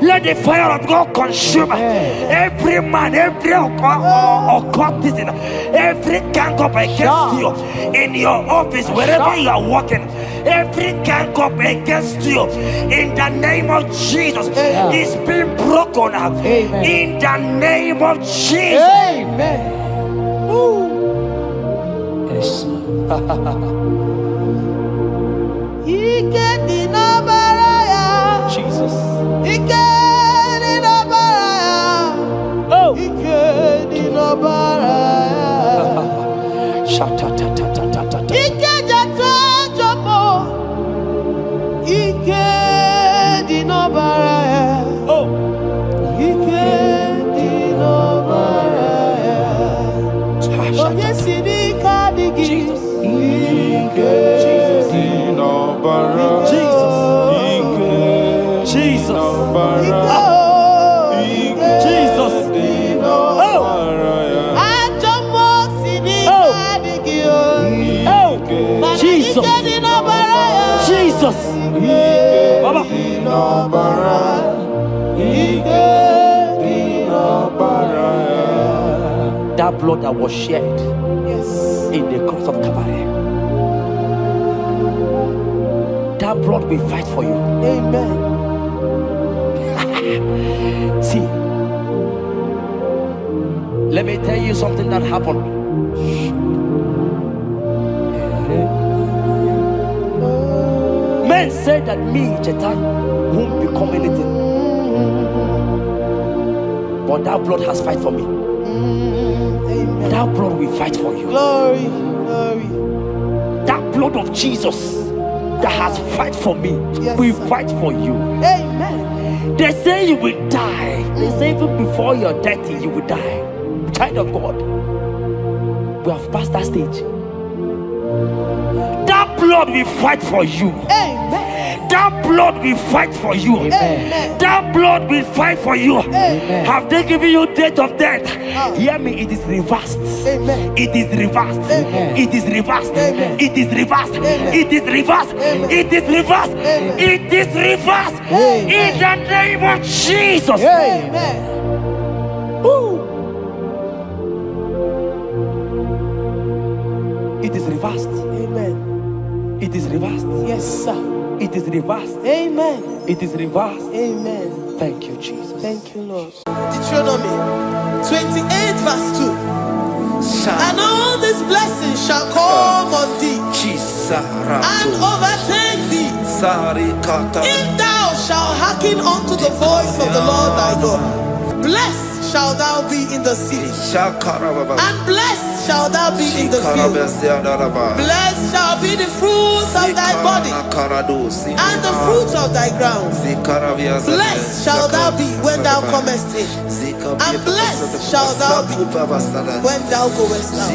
Let the fire of God consume every man, every occultism, every gang up against you in your office, wherever you are working. Every gang up against you in the name of Jesus is being broken up. In the name of Jesus. Amen. Yes. Jesus. Oh. Jesus. Jesus. Jesus. Jesus. Jesus. Baba. That blood that was shed in the cross of Calvary, that blood will fight for you. Amen. See, let me tell you something that happened. Men say that me, Jetta, won't become anything, but that blood has fight for me. Amen. That blood will fight for you. Glory, glory. That blood of Jesus that has fight for me will fight for you. Amen. They say you will die. They say even before you're 30, you will die. Child of God, we have passed that stage. That blood will fight for you. Amen. That blood will fight for you. Amen. That blood will fight for you. Amen. Have they given you date of death? Hear me, it is reversed. Amen. It is reversed. Amen. It is reversed. Amen. It is reversed. Amen. It is reversed. Amen. It is reversed. Amen. It is reversed. Amen. In the name of Jesus. Amen. Ooh. It is reversed. Amen. It is reversed. Yes, sir. It is reversed. Amen. It is reversed. Amen. Thank you, Jesus. Thank you, Lord. Deuteronomy 28 verse 2. And all these blessings shall come on thee and overtake thee if thou shalt hearken unto the voice of the Lord thy God. Blessed shalt thou be in the city, and blessed shalt thou be in the field. Blessed shall be the fruit of thy body, and the fruit of thy ground. Blessed shalt thou be when thou comest in, and blessed shalt thou be when thou goest out.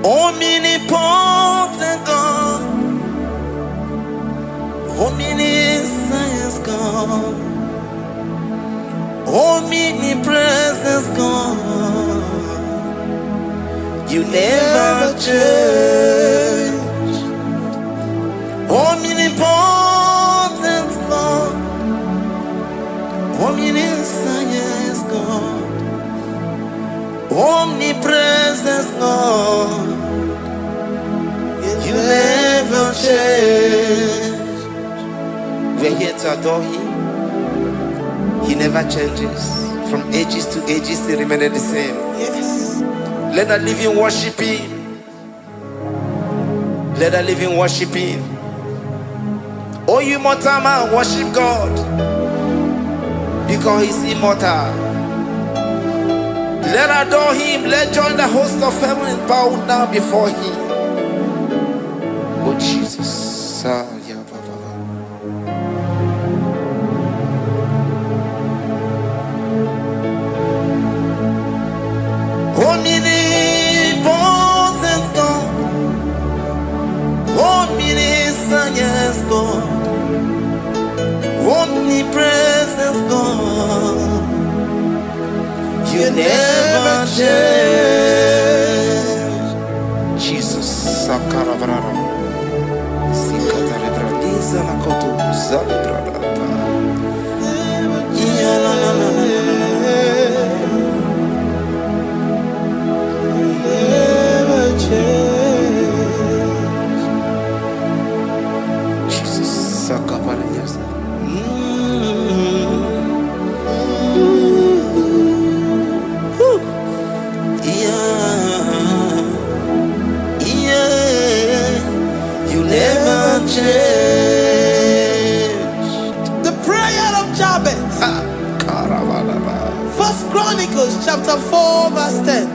Omnipotent God, omniscience God, omnipresence God, you never change. Omnipotent God, omniscience God, omnipresence God, you never change. We're here to adore Him. He never changes. From ages to ages, He remains the same. Yes. Let that living worship Him. Let that living worship Him. Oh, you mortal man, worship God, because He's immortal. Let adore Him. Let join the host of heaven and bow down before Him. Oh Jesus, yeah, Baba. Omnipotent God, omniscience God, omnipresence God, you never change. Jesus, Sakarabrara. First Chronicles chapter 4 verse 10.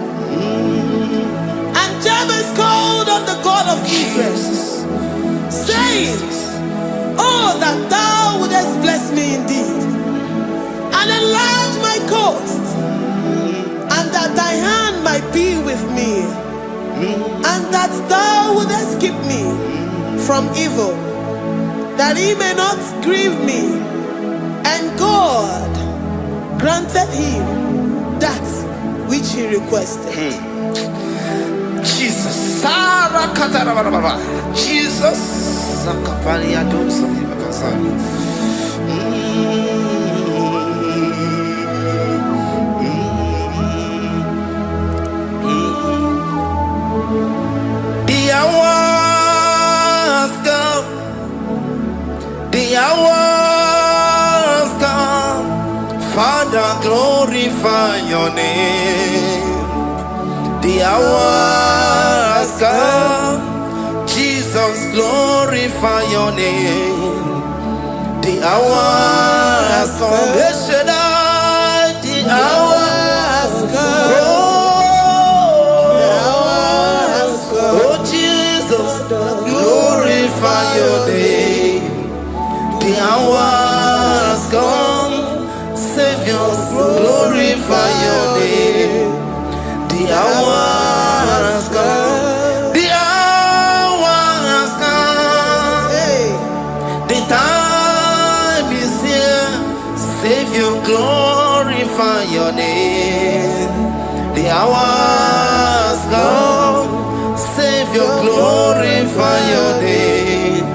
And Jabez called on the God of Israel, saying, oh, that thou wouldest bless me indeed, and enlarge my coast, and that thy hand might be with me, and that thou wouldest keep me from evil, that he may not grieve me. And God granted him that which he requested. Jesus. Jesus. The hours come. The hours come. Father, glorify your name. The hours come. Jesus, glorify your name. The hours come. The hours come. Oh, Jesus, glorify your name. The hours come. Savior, glorify your name. The hours come. The hours come. The time is here. Savior, glorify your name. The hours come. Savior, glorify your name.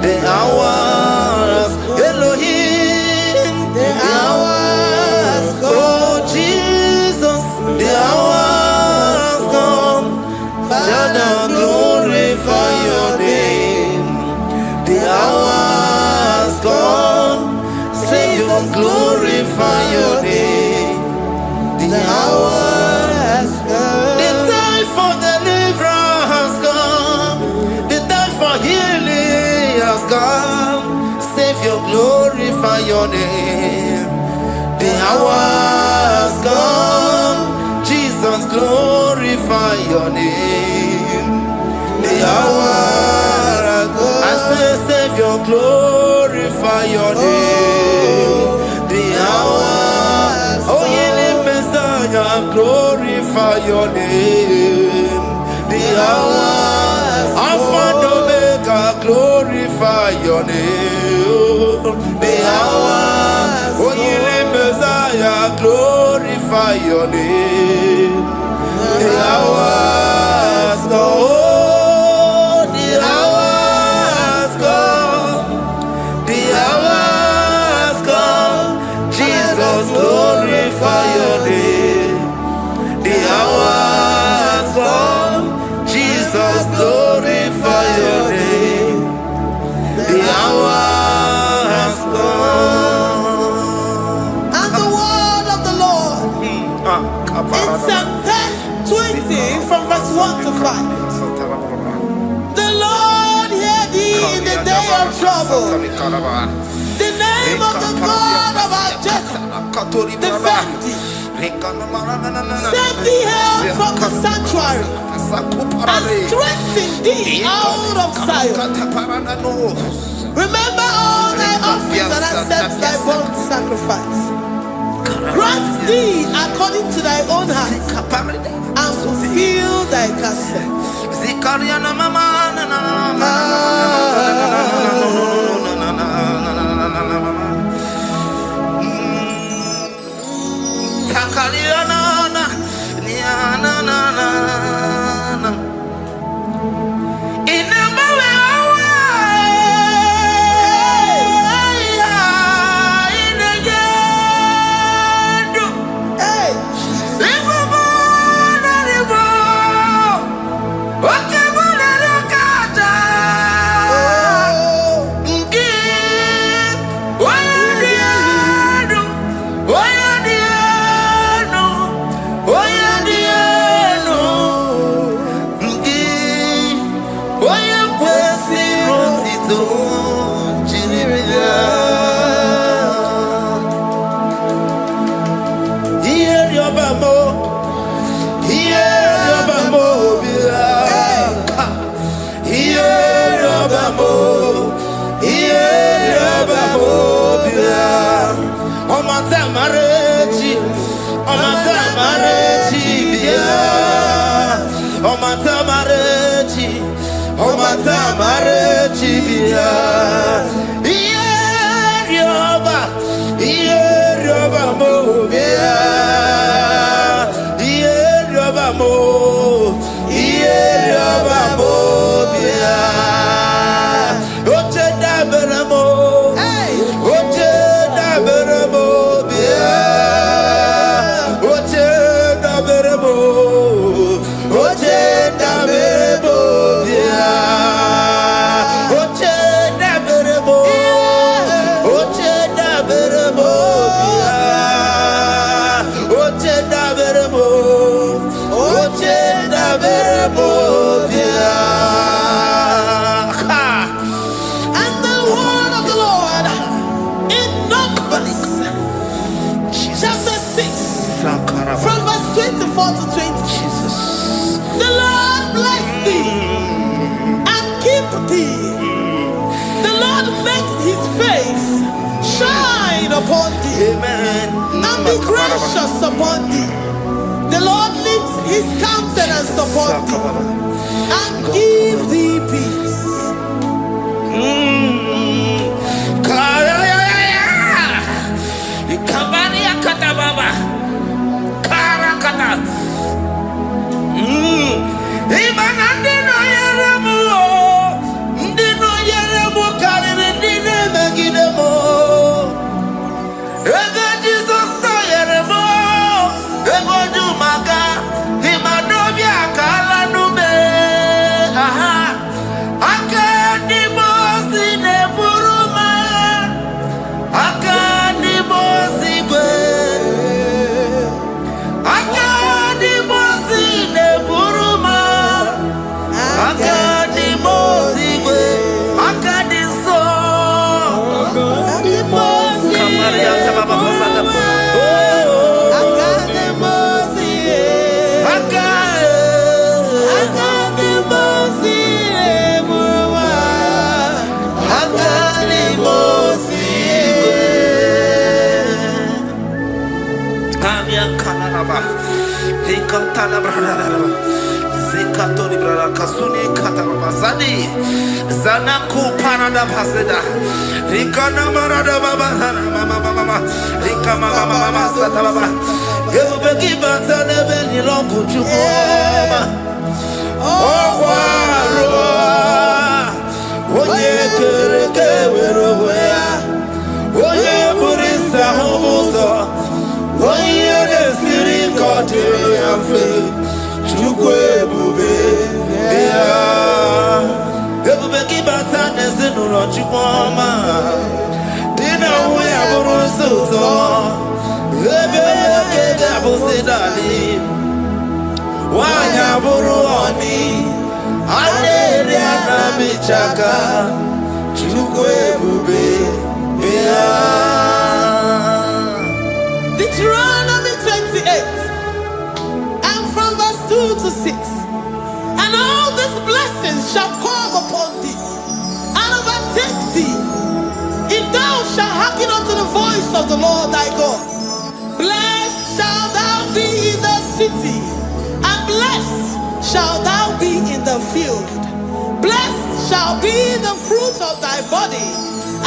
The hours, Elohim. The hours come. Oh Jesus, the hours come. Father, glorify your name. The hours come. Savior, glorify your name. The hours come. The time for deliverance has come. The time for healing has come. Savior, glorify your name. hour has come. Jesus, glorify your name. The hour has come. I say, Savior, glorify your name. The hour, oh, ye Messiah, glorify your name. The hour, Alpha and Omega, glorify your name. The hour, oh, ye Messiah, glorify your name. The hour has come. The hour has come. The hour has come. Jesus, glorify your name. The hour has come. Jesus, glorify your name. The hour has come. And the word of the Lord in Psalm 20 from verse 1 to 5. The Lord hear thee in the day of trouble. The name of the God of our Jacob defend thee. Send thee help from the sanctuary and strengthen thee out of Zion. Remember all thy offerings and accept thy burnt sacrifice. Grant thee according to thy own heart and fulfill thy counsel. Upon thee, amen, and be gracious upon thee. The Lord lifts his countenance upon thee and give thee peace. I can't Zekatori brala kasuni kataba zani zanaku parada paseda rikana marada baba mama rikama mama sata baba yebeki batane beni longu chukoma okwaro oye kereke weroya oye burisa homuzo oye desiri kotiro yafe chukwe bube ya ebube kibata nezinulo chukwoma dina uya burusuzo ebe kege abusidali wanya buru oni aneri anamichaka chukwe bube ya Deuteronomy 28 and from verse 2 to 6. And all these blessings shall come upon thee and overtake thee if thou shalt hearken unto the voice of the Lord thy God. Blessed shalt thou be in the city, and blessed shalt thou be in the field. Blessed shall be the fruit of thy body,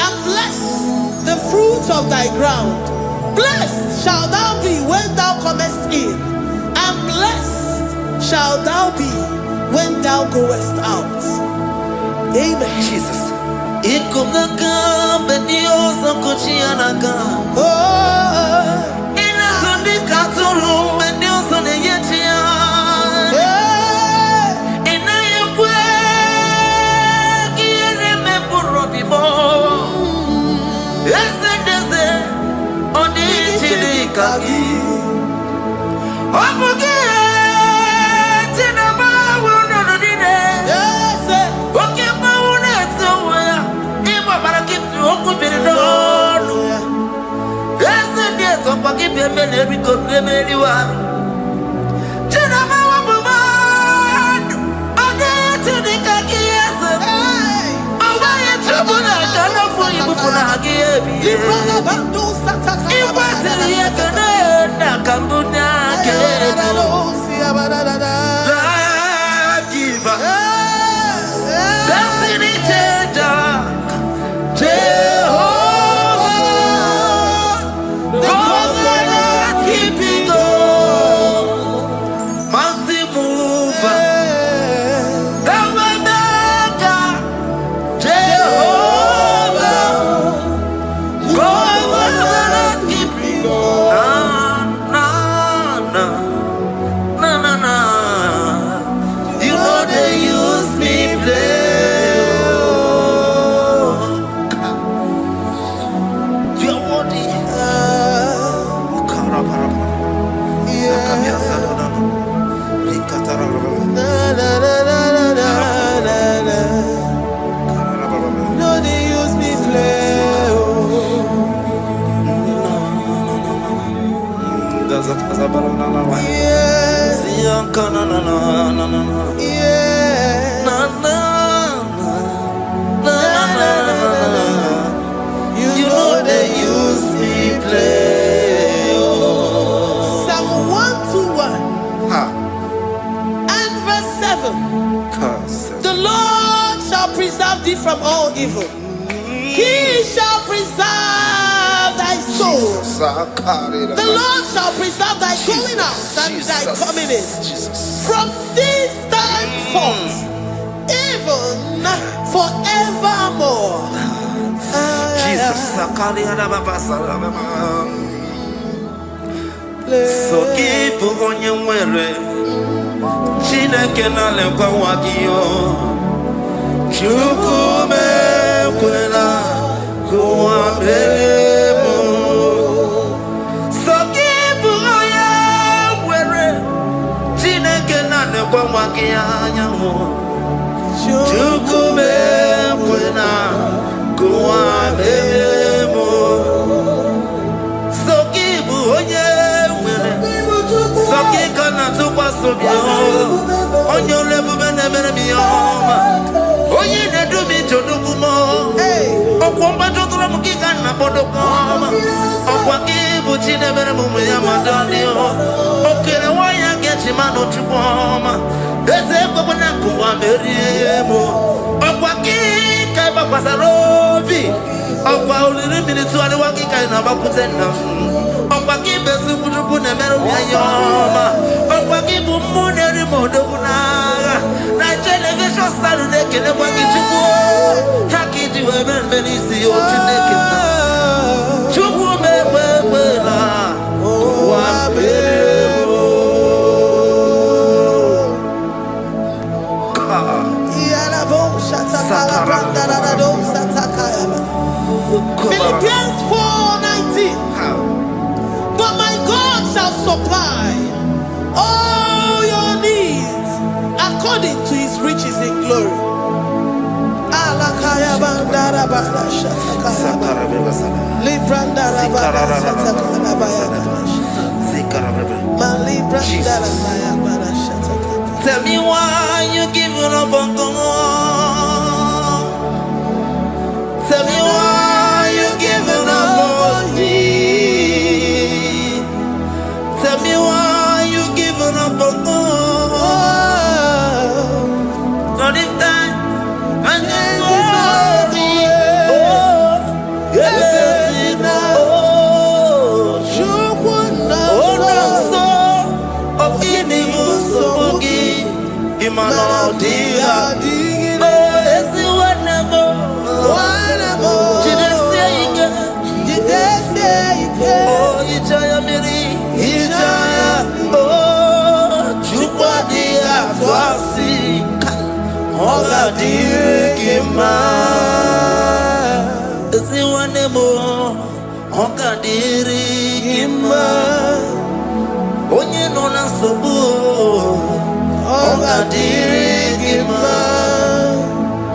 and blessed the fruit of thy ground. Blessed shalt thou be when thou comest in, and blessed shalt thou be when thou goest out. Amen. Jesus. From all evil, he shall preserve thy soul. The Lord shall preserve thy going out and thy coming in from this time forth, even forevermore. Jesus, so keep on your way. Chineke na lekwa wakio. Chukume kwela kuambemo Sokibu oya were Chineke na nekwa wakia nyamo Chukume kwela kuambemo Sokibu oya were Sokika na tukwa sobio Onyo lebu bene bene biyoma Oye ne do mi jodugumo. Okwomba jodura mukika na bodokoma. Okwa Puchine Beremumu Yamadani. Okay, why I get him out of Chupoma? There's a Bobonaku, I'm very able. Okwaki, Kaiba Pasarobi. Okwa only minutes to Waki Kaina Bakutena. Okwaki Besuku Nemeroma. Okwaki Bumuneri Modona. Nigeria Saturday, can I walk into war? Haki to heaven, Benisi, or Chinekina. Chubu Mebela. Oh, Philippians 4:19. But my God shall supply all your needs according to his riches in glory. Tell me why you giving up on God. Tell me why you giving up on me. Tell me why you giving up on God. Not if time and then glory. Oh, yes, oh, of Inimusugi, Imanodia. Oga dirigima, si wanemo. Oga dirigima, onye nona sobu. Oga dirigima,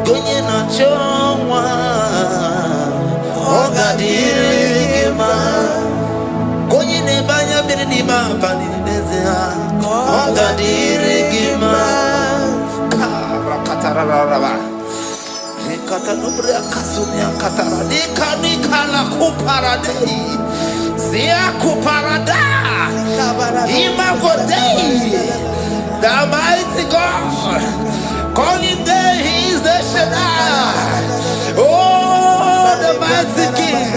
onye na chomwa. Oga dirigima, onye ne banya birinima pani nezea. Oga dirigima. Katanubria Kasunia Katara, Nikala Kuparadei, Zia Kuparada, Imagodei, the mighty God, calling there, he is the Shaddai, oh, the mighty King,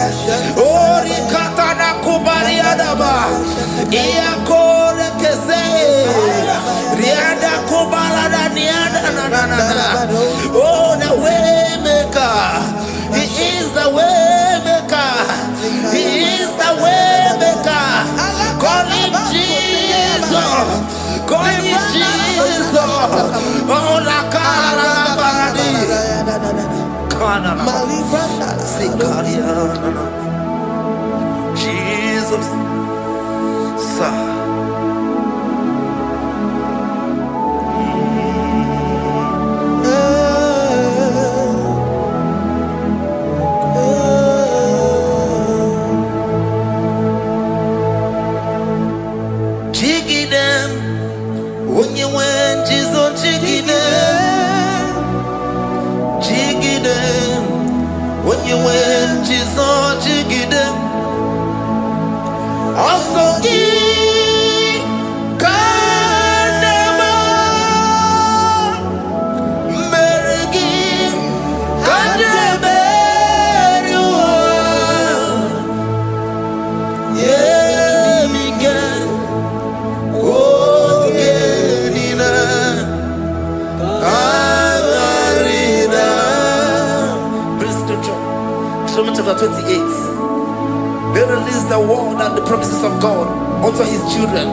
oh, Rikatana Kubariadaba, Iakore Kese, Riada Kubalada Niada, oh, the way maker, he is the way maker, he is the way maker. Call him Jesus, call him Jesus. Oh, la cara baradi, kana sikaria, Jesus, sa. When you went, Jesus, jigide. Also, Kanema, Merigi, Kanema, yeah, Miguel, oh, Genina, Agarina. Chapter 28. They released the word and the promises of God unto his children.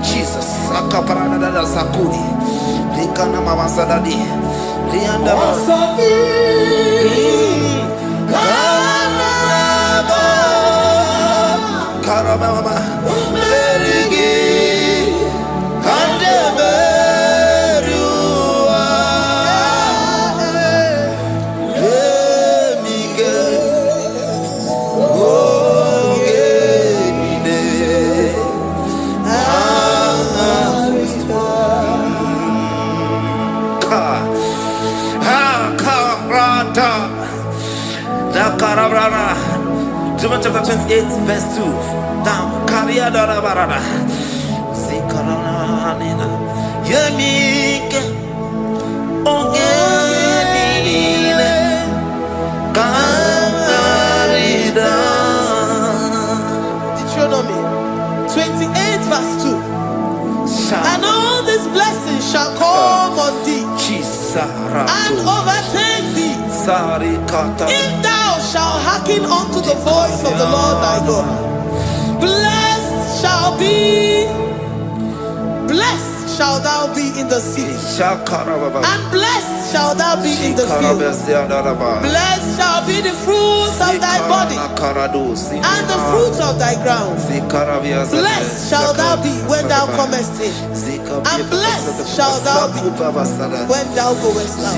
Jesus. Akaparada Sakudi. Rikana Mama Sadadi. Rianda Karabama. Merigi. Deuteronomy chapter 28, verse 2. Down. Karia dara barada. Zikarana nina. Yemike. Ongenine. Kangarida. Deuteronomy 28, verse 2. And all these blessings shall come on thee and overtake thee if thou shalt hearken unto the voice of the Lord thy God. Blessed shall thou be in the city, and blessed shall thou be in the field. Blessed shall be the fruits of thy body and the fruits of thy ground. Blessed shall thou be when thou comest in, and blessed shall thou be when thou goest out.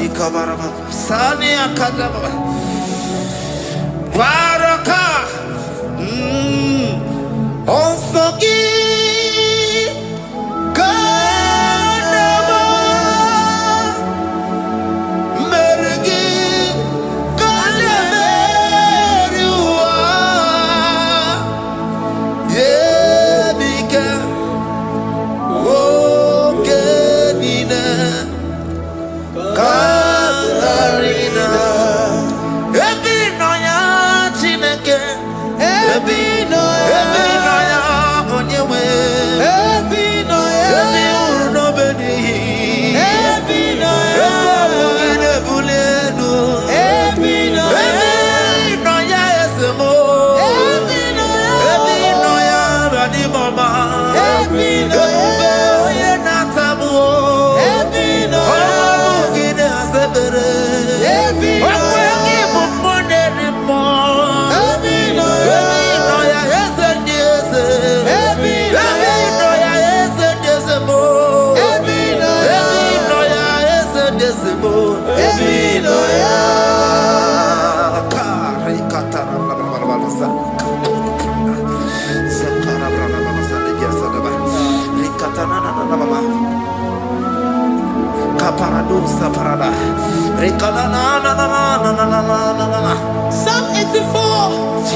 Psalm 84,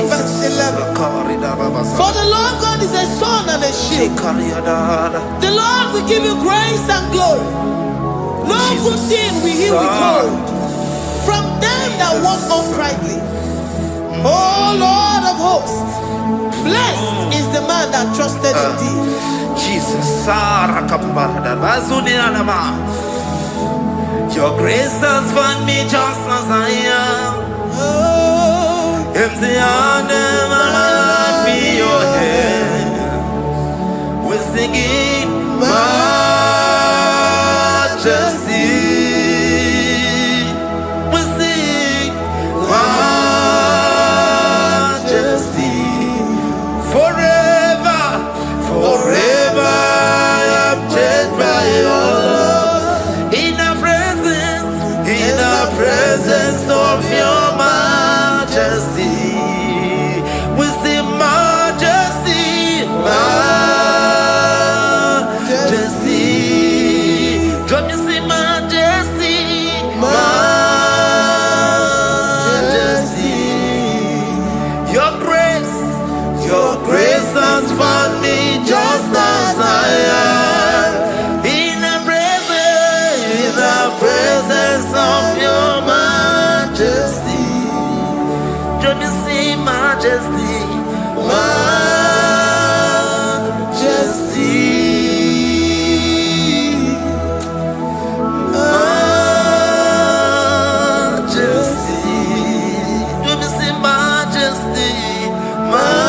verse 11. For the Lord God is a sun and a shield. The Lord will give you grace and glory. No good thing will he withhold from them that walk uprightly. O Lord of hosts, blessed is the man that trusted in thee. Jesus, your grace has found me just as I am. Empty handed, I feel your hand. We're singing majesty. We sing majesty. Forever, forever, I'm changed by your love. In the presence of your majesty, we see majesty, majesty. Don't you see majesty, majesty? Your grace has found me just as I am. In the presence of your majesty, don't you see majesty, majesty, majesty, don't you see majesty, majesty,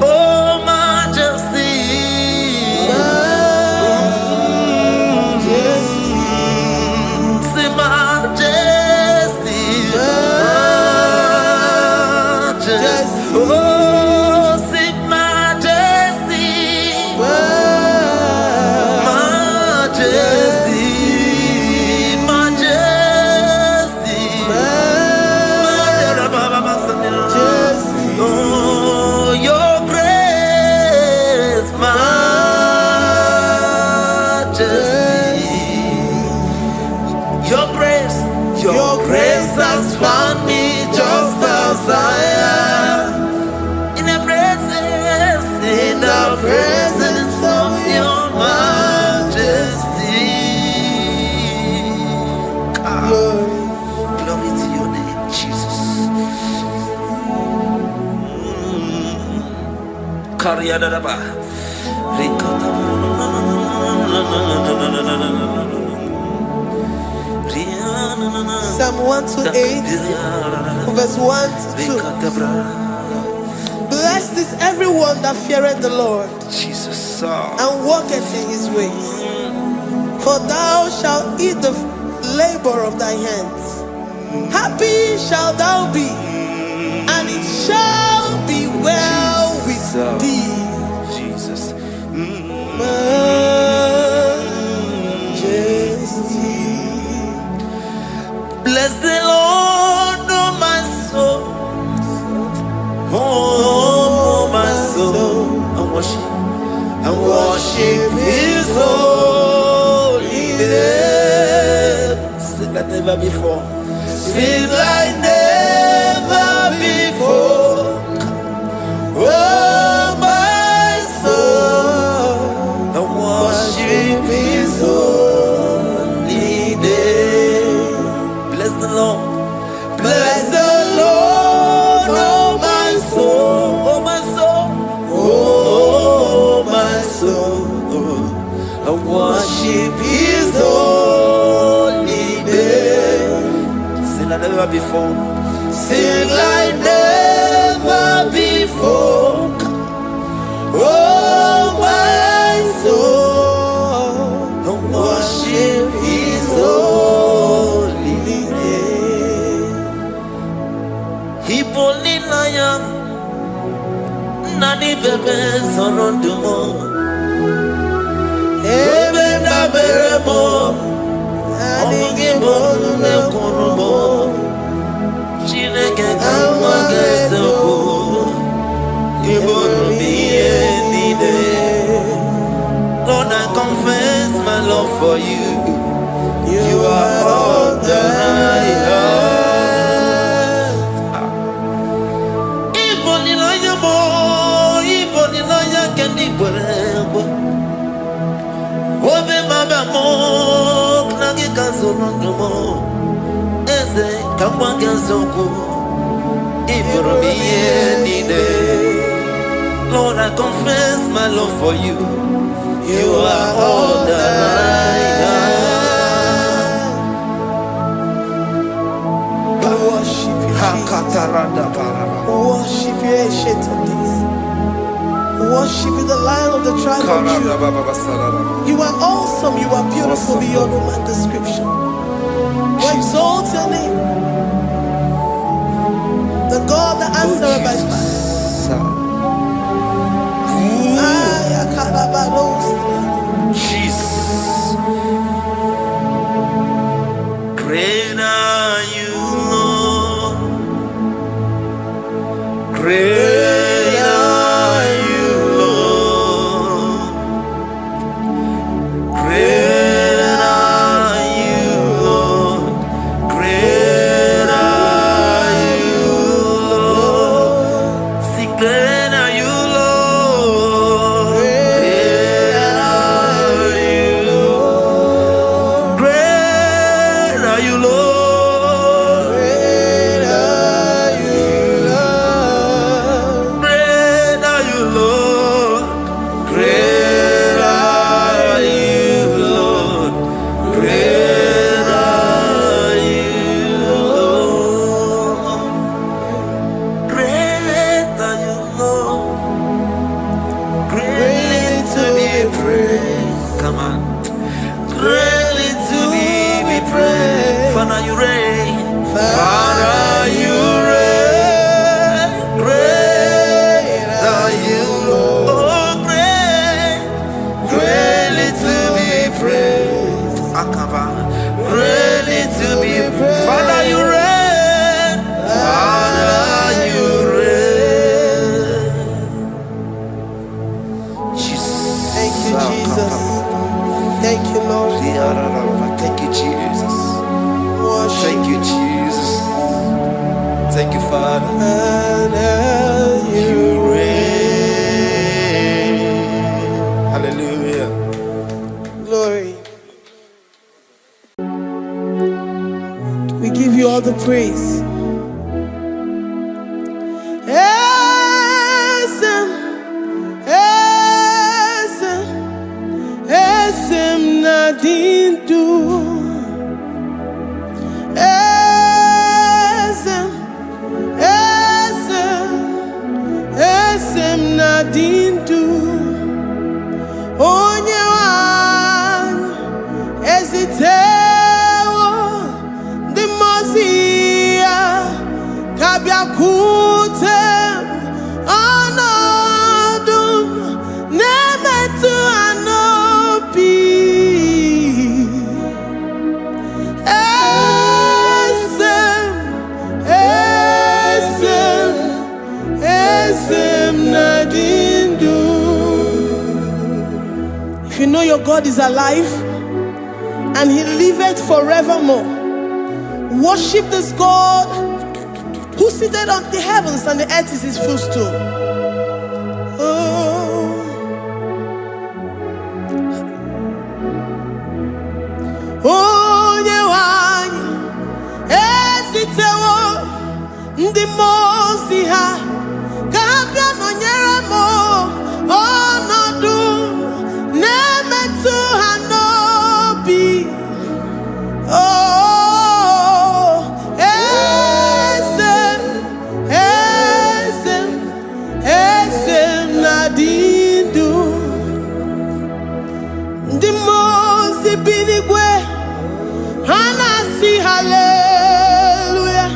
oh majesty. grace has found me just as I am. In the presence of your majesty. Glory to your name, Jesus. Psalm 128, verse 1 to 2. Blessed is everyone that feareth the Lord, Jesus, and walketh in his ways. For thou shalt eat the labor of thy hands. Happy shalt thou be, and it shall be well with thee. Jesus. Majesty. Bless the Lord, oh my soul. Oh, my soul. And worship his holy name. Sing like never before. Sing like never before. Oh, my soul. And worship his holy name. Bless the Lord. Bless the Lord, oh my soul, oh my soul, oh my soul. I worship his holy name. Sing like never before. Sing like never before. Oh my soul, I worship his holy name. Hipoli nayam nani bebe sorondumo ebe na beremo omugi bolu ne kurumo Chineke kama gesoko ibonu miye nide. Lord, I confess my love for you. You are all that I have. Even in your boy, even in your candy, whatever. Obe mama mo, nagi kazono mo. Eze kama gazoko, ibonu miye nide. Lord, I confess my love for you. You are all that I have. Worship you, Jesus. Worship you, Ancient of Days. Worship you, the Lion of the tribe of Judah. You are awesome. You are beautiful beyond human description. We exalt your name, the God that answered by fire. Jesus. Great are you, Lord. Great are you, Lord. Great are you, Lord. Great are you, Lord. Sing great are you, Lord. Great are you, Lord. Great are you, Lord. Great are you, Lord. all the praise. Esem nadindu. Esem nadindu. Onye wan ezitewo di mozia kabia kutem anadum nemetu anopi. Esem nadindu. If you know your God is alive and he liveth forevermore, worship this God who seated on the heavens and the earth is his footstool. Oh. Onye wanyi esitewo ndi mozi ha kabia nonyere mo onodu nemetu hanobi. Oh, esem nadindu. Ndi mozi binigwe hanasi hallelujah,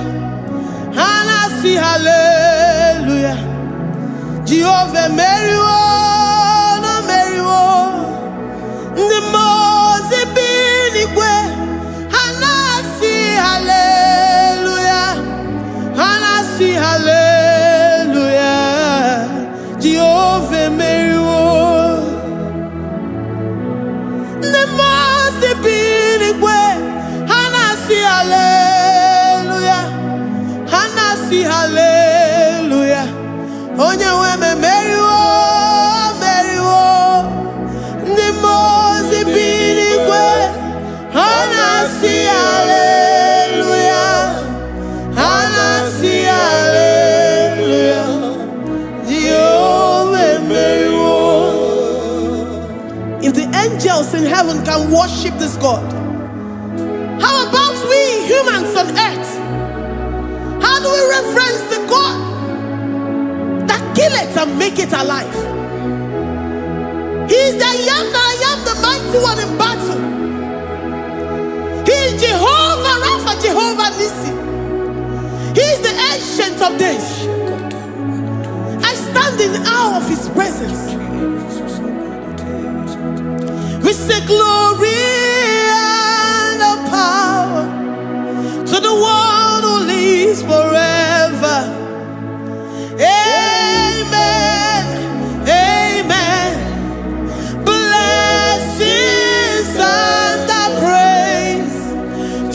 hanasi hallelujah. Jehovah meriwo no meriwo. Ndi mozi binigwe hanasi hallelujah, hanasi hallelujah. Jehovah meriwo. Ndi mozi binigwe hanasi hallelujah, hanasi hallelujah. Onye weme meriwo, meriwo. Ndi mozi binigwe hanasi hallelujah, hanasi hallelujah. Jehovah meriwo. If the angels in heaven can worship this God, how about we humans on earth? How do we reference the God that kill it and make it alive? He is the I am, the mighty one in battle. He is Jehovah Rapha, Jehovah Nissi. He is the ancient of days. I stand in awe of his presence. We say glory and the power to the one who lives forever. Amen, amen. Blessings and the praise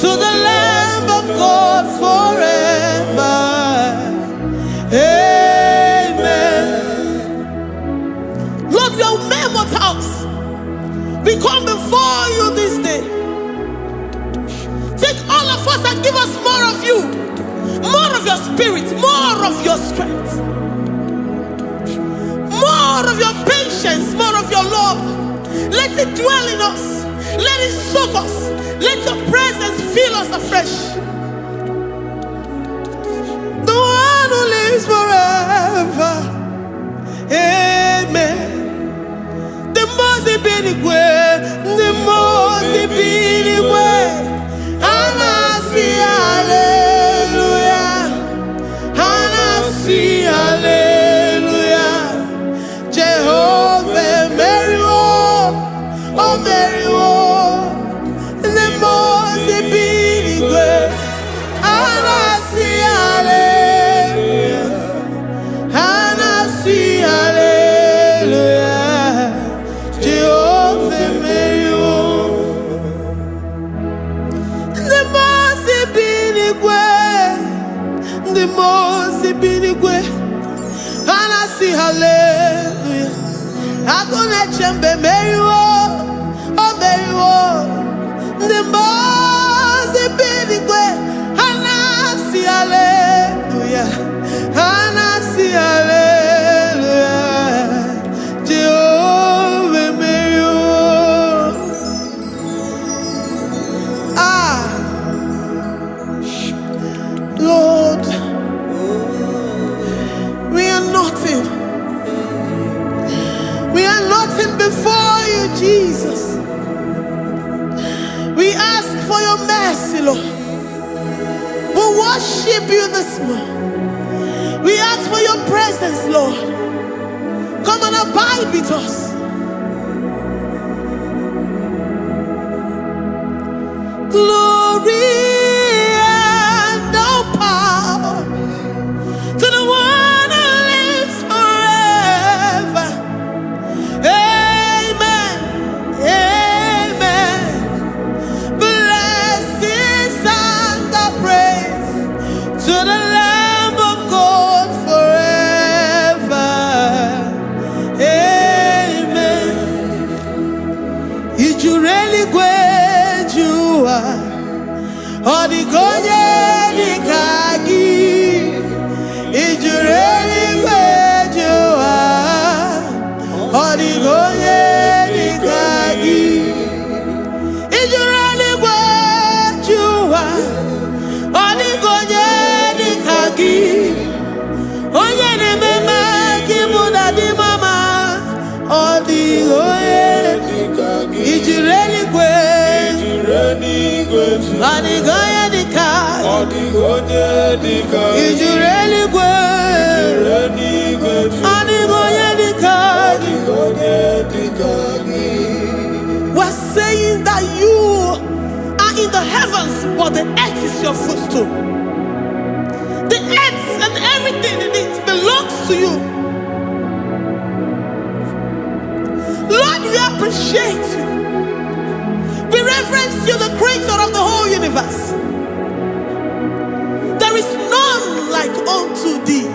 to the Lamb of God forever. Amen. Lord, your mammoth house, we come before you this day. Take all of us and give us more of you, more of your spirit, more of your strength, more of your patience, more of your love. Let it dwell in us. Let it soak us. Let your presence fill us afresh. The one who lives forever. Amen. The most binigwe, the most binigwe. Hanasi hallelujah, hanasi hallelujah. Jehovah meriwo, oh meriwo. The most binigwe, hanasi hallelujah, hanasi hallelujah. Jehovah meriwo. The most binigwe, the most binigwe. Hanasi hallelujah. Agone chembe meriwo, oh meriwo. The most binigwe, hanasi Jesus. We ask for your mercy, Lord. We worship you this morning. We ask for your presence, Lord. Come and abide with us. Glory and all power to the one who lives forever. Amen. Amen. Blessings and the praise to the Lamb of God forever. Amen. Did you really go? Odigonye dikagi, ijureli kwejuwa. Odigonye dikagi, ijureli kwejuwa. Odigonye dikagi, onye ne mema kimuda di mama. Odigonye dikagi, ijureli kwejuwa. Odigonye dikagi, ijureli kwejuwa. Odigonye dikagi. We're saying that you are in the heavens, but the earth is your footstool. The earth and everything in it belongs to you. Lord, we appreciate you. We reverence you, the creator of the whole universe. There is none like unto thee.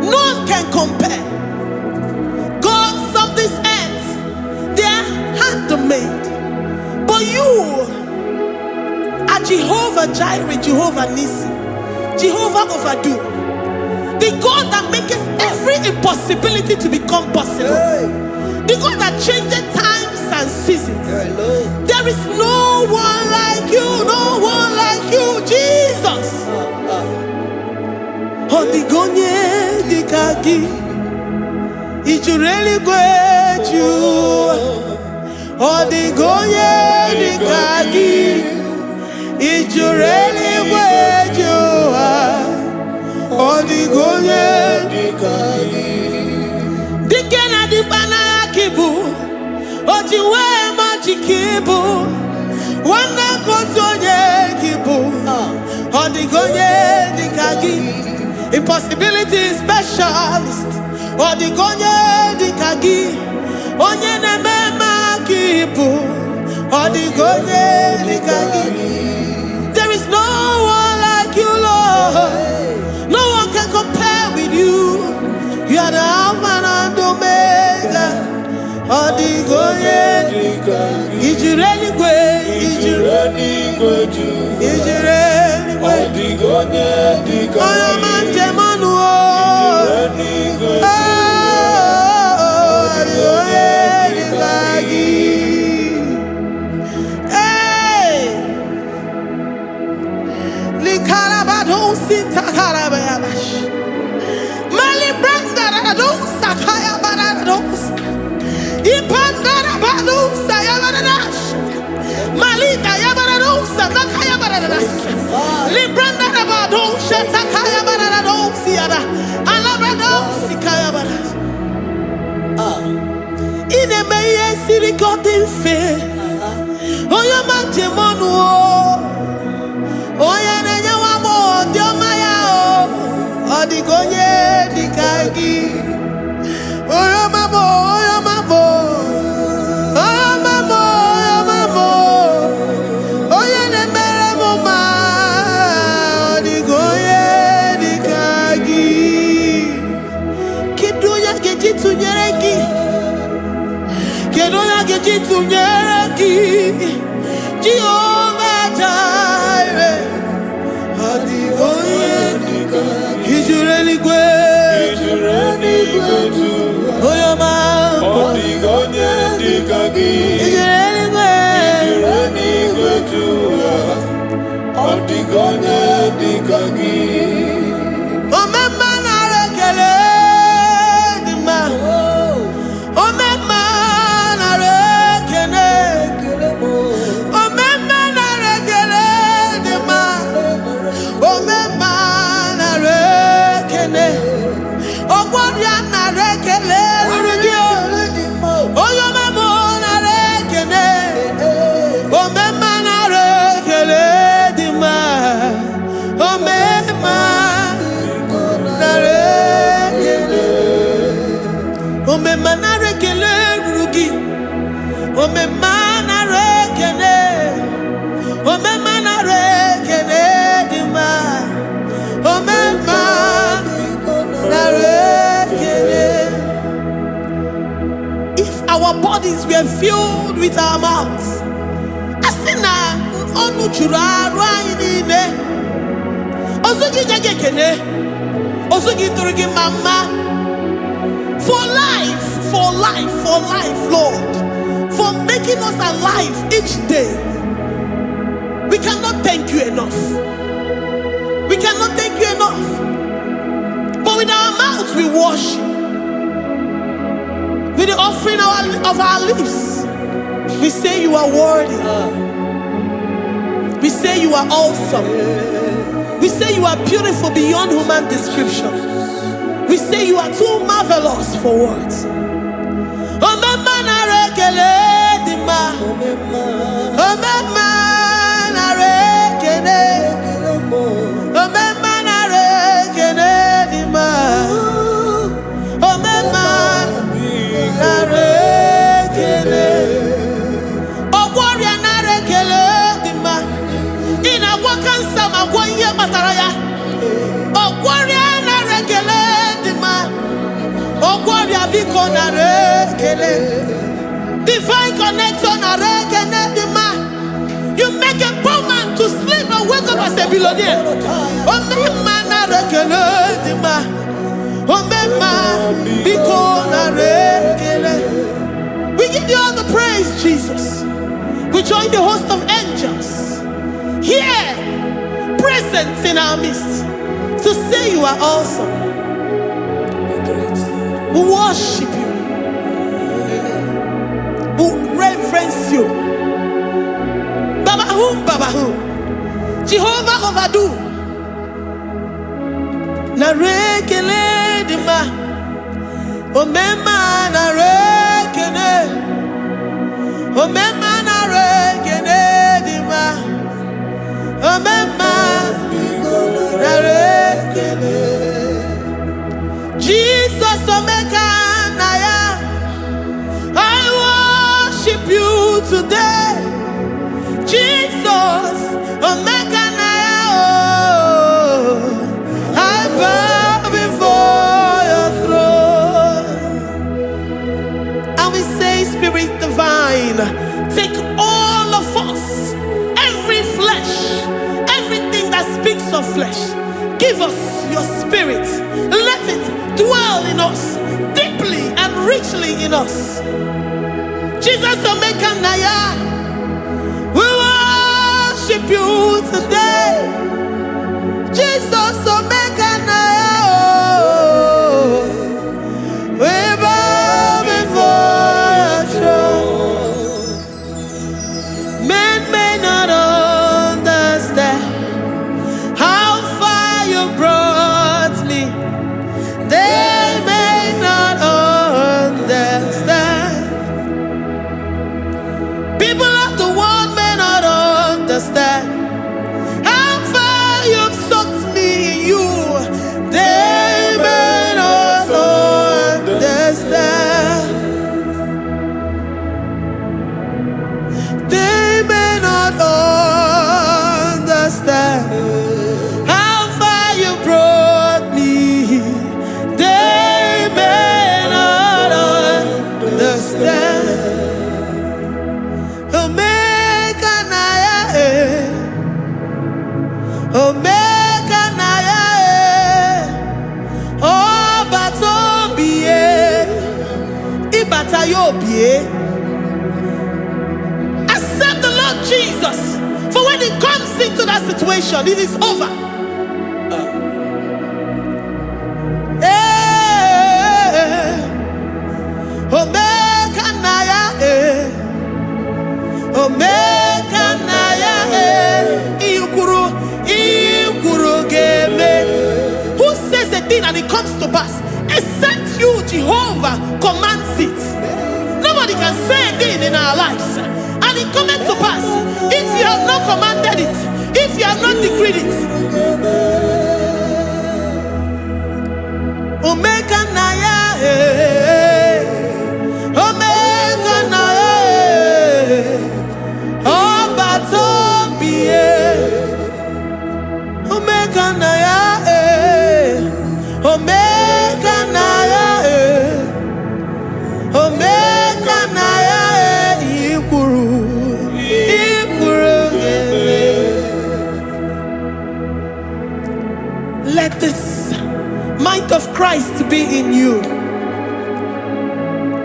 None can compare. Gods of this earth, they are handmade. But you are Jehovah Jireh, Jehovah Nissi, Jehovah Overdo. The God that makes every impossibility to become possible. The God that changes times and seasons. There is no one like you, no one like you, Jesus. Odigonye dikagi, ijureli kwejuwa. Odigonye dikagi, ijureli kwejuwa. Odigonye dikagi. Dikena dipana kibu, ojiwe majikibu. Wana kotonye kibu, odigonye dikagi. Impossibility specialist, odigonye dikagi. Onye nemema kibu, odigonye dikagi. There is no one like you, Lord. No one can compare with you. You are the Alpha and Omega. Odigonye dikagi. Ijureli kwe, ijureli kwe. Odigonye dikagi. Oyo manje manu o. Odigonye dikagi. Hey. Likarabado sitakarabayabash. Malibranda radosa kaya baradosa. Ipandarabado sayabaradosh. Malika yabaradosa takaya baradosa. Libranda rabado shatakaya baradosa yada. Alabradosi kaya baradosa. Ine meye sirikotin fe. Oya manjemonu o. Oya nenya wamo diomaya o. Odigonye dikagi. Oya mamo, oya mamo. Oya mamo, oya mamo. Oya nemere moma. Odigonye dikagi. Kidunya gejitu nyereki. Kidunya gejitu nyereki. Jehovah Jireh. Odigonye dikagi. Ijureli kwe. Oya mamo. Odigonye dikagi. Ijureli kwe. Odigonye dikagi. Omema na rekele dima. Omema na rekele. If our bodies were filled with our mouths, asina onu chura rainine osugi jagekene osugi turugi mama for life, Lord, for making us alive each day. We cannot thank you enough. We cannot thank you enough. But with our mouths we worship. With the offering of our lips, we say you are worthy. We say you are awesome. We say you are beautiful beyond human description. We say you are too marvelous for words. Divine connection. You make a poor man to sleep and wake up as a billionaire. We give you all the praise, Jesus. We join the host of angels here, present in our midst, to say you are awesome. We worship you. We reverence you. Babahum. Jehovah overdo. Narekele dima. Omema narekele. Omema narekele dima. Omema narekele. Jesus omeka naya. I worship you today. Jesus, omeka naya. I bow before your throne. And we say, Spirit divine, take all of us, every flesh, everything that speaks of flesh. Give us your spirit. Let it dwell in us, deeply and richly in us. Jesus, omeka naya. We worship you today. Jesus, omeka naya. We bow before your throne. Men may not understand how far you brought me. They may not understand. People of the world may not understand how far you've sucked me in you. They may not understand. They may not understand how far you brought me. They may not understand. Omeka naya, omeka naya, obatobie, ibatayobie. Accept the Lord Jesus, for when He comes into that situation, it is over. Omeka naya, omeka naya, iukuru ge. and it comes to pass. Except you, Jehovah, commands it. Nobody can say a thing in our lives and it cometh to pass. If you have not commanded it, if you have not decreed it. Omega Naya, Omega Naya, Omega Naya, Omega Naya, Omega Naya, Ikuru, let this mind of Christ be in you.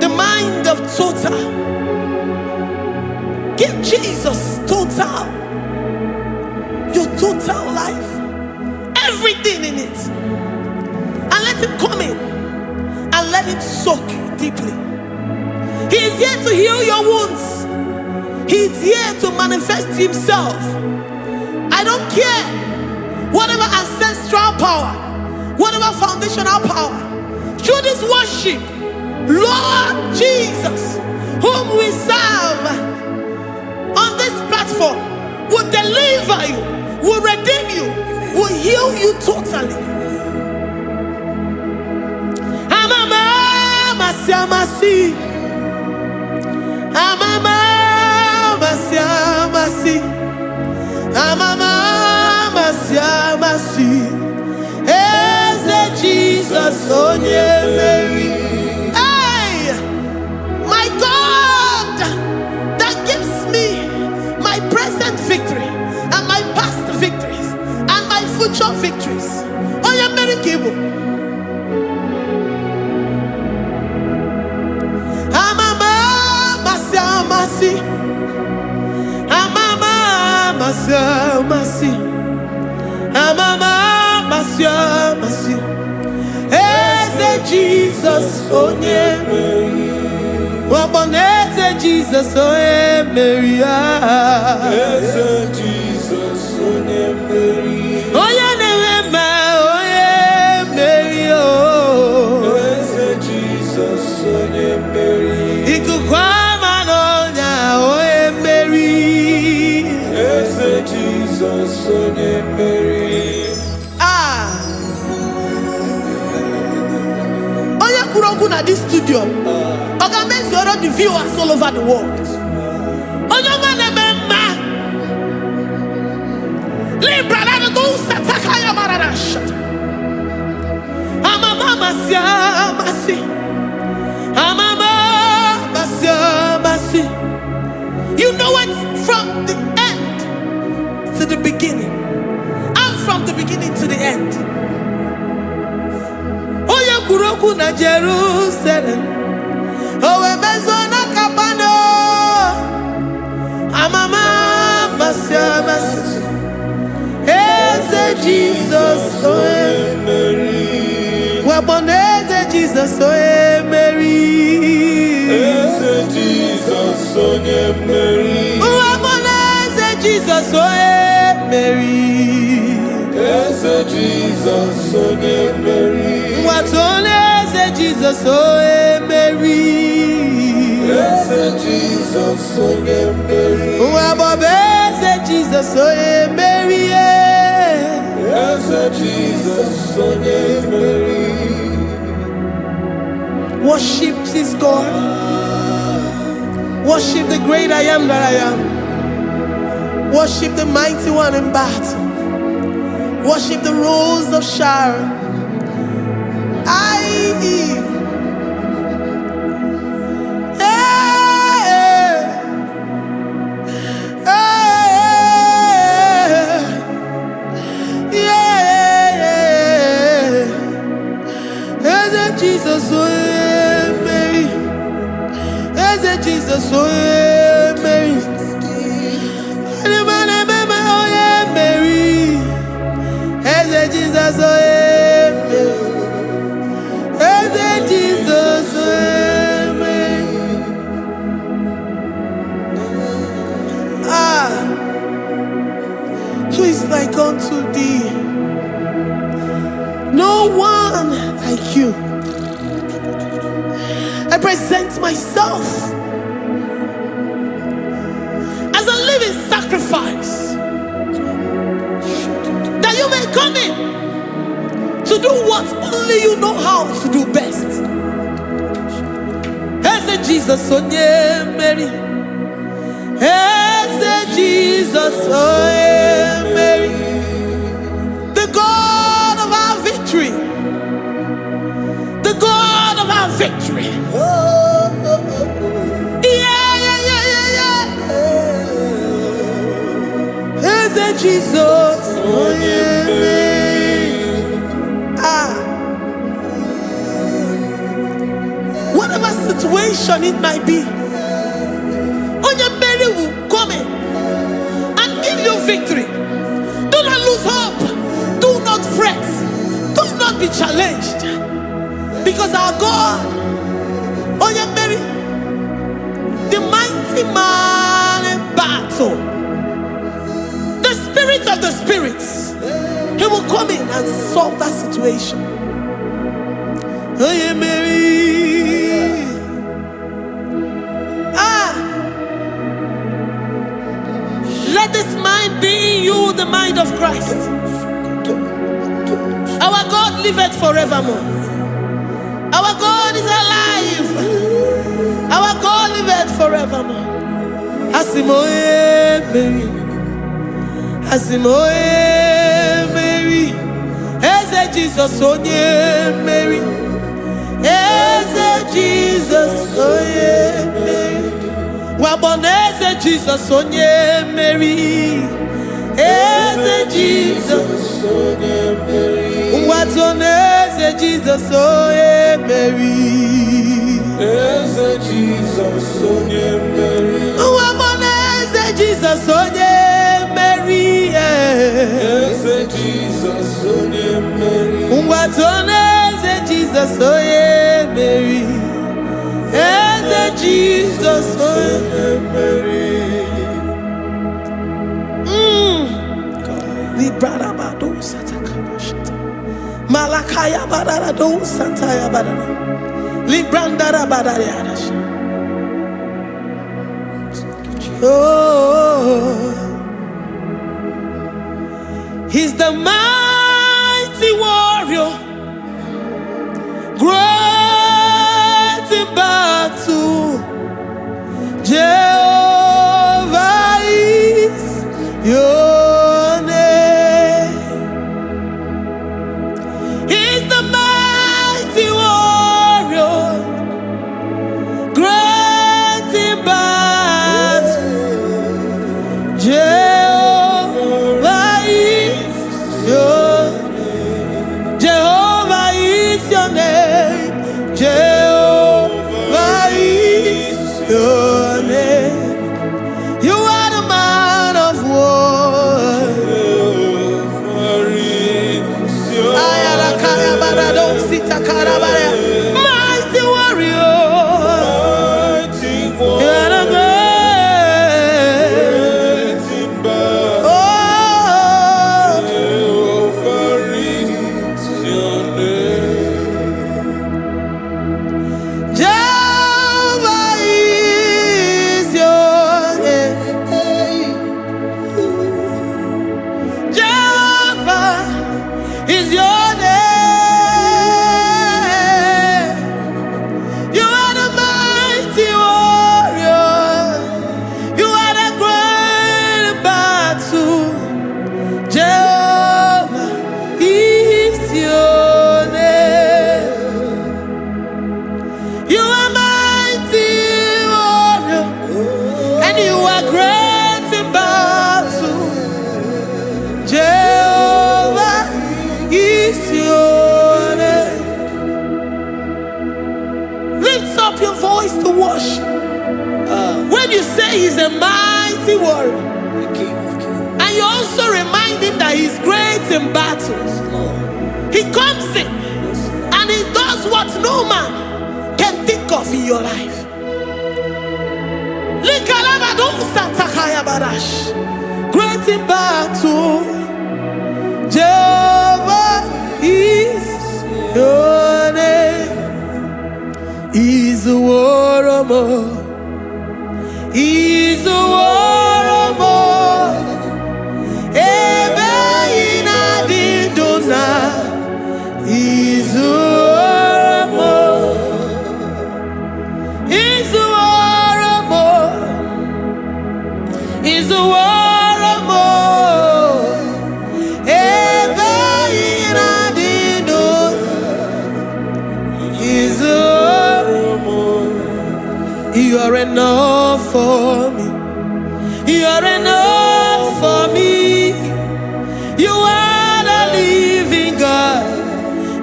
The mind of total. Give Jesus total. Your total life. Everything in it. And let him come in. And let him soak deeply. He is here to heal your wounds. He is here to manifest himself. I don't care. Whatever ancestral power, whatever foundational power, through this worship, Lord Jesus, whom we serve on this platform, will deliver you, will redeem you, will heal you totally. Amama siamasi, amama siamasi, amama siamasi. Jesus, oh yeah, Mary. Hey, my God, that gives me my present victory and my past victories and my future victories. Oh yeah, Mary Igbo. Amama masi, amama masi, amama masi. Jesus, oh yeah, Mary. Waboneze Jesus, oh yeah, Mary. Jesus, oh yeah, Mary. Oh yeah, Mary. Oh, Jesus, oh yeah, Mary. Ikukwama no nya, oh yeah, Mary. Jesus, oh yeah, Mary. At this studio, organize the viewers all over the world. You know it from the end to the beginning, and from the beginning to the end. Kuroku na Jerusalem, oh emezona kapano, amama masiamas, eze Jesus, oh Mary, waboneze Jesus, oh Mary, eze Jesus, oh Mary, waboneze Jesus, oh Mary, eze Jesus, oh Mary. What only say Jesus, oh Mary. Yes, Jesus, oh Mary. What say Jesus, oh Mary. Yes, Jesus, oh Mary. Worship this God. Worship the great I am that I am. Worship the mighty one in battle. Worship the rose of Sharon. Jesus, oh Mary, Jesus, oh Mary, Mary, Jesus, oh Jesus, who is like unto thee? No no one like you. I present myself as a living sacrifice, that you may come in to do what only you know how to do best. Eze Jesus, oh yeah, Mary. Eze Jesus, oh yeah, Mary. The God of our victory. The God of our victory. Eze Jesus, oh yeah, Mary. Whatever situation it might be, Onya Mary will come in and give you victory. Do not lose hope. Do not fret. Do not be challenged. Because our God, Onya Mary, the mighty man in battle, the spirit of the spirits, he will come in and solve that situation. Onya Mary. Let this mind be in you, the mind of Christ. Our God liveth forevermore. Our God is alive. Our God liveth forevermore. Asimoye Mary. Asimoye Mary. Eze Jesus onye Mary. Eze Jesus onye Mary. Waboneze Jesus onye Mary. Eze Jesus onye Mary. Watoneze Jesus onye Mary. Eze Jesus onye Mary. Waboneze Jesus onye Mary. Eze Jesus onye Mary. Watoneze Jesus onye Mary. Eze Jesus onye Mary. Librada bado satakaba shata. Malakaya badara do sataya badara. Librandara badara yadash. Oh, he's the mighty warrior, great in battle. Jehovah is your name. He's the mighty warrior, great in battle. Jehovah is your name. Jehovah is your name. Jehovah is your name. You are the man of war. Mighty warrior. You are the great. Oh, Jehovah is your name. Jehovah is your name. You are the mighty warrior. You are the great battle. Jehovah is your name. You are mighty warrior, and you are great in battle. Jehovah is your name. Lift up your voice to worship. When you say he's a mighty warrior, and you also remind him that he's great in battles, he comes in and he does what no man can think of in your life. Great in battle, Jehovah is You are enough for me. You are enough for me. You are the living God.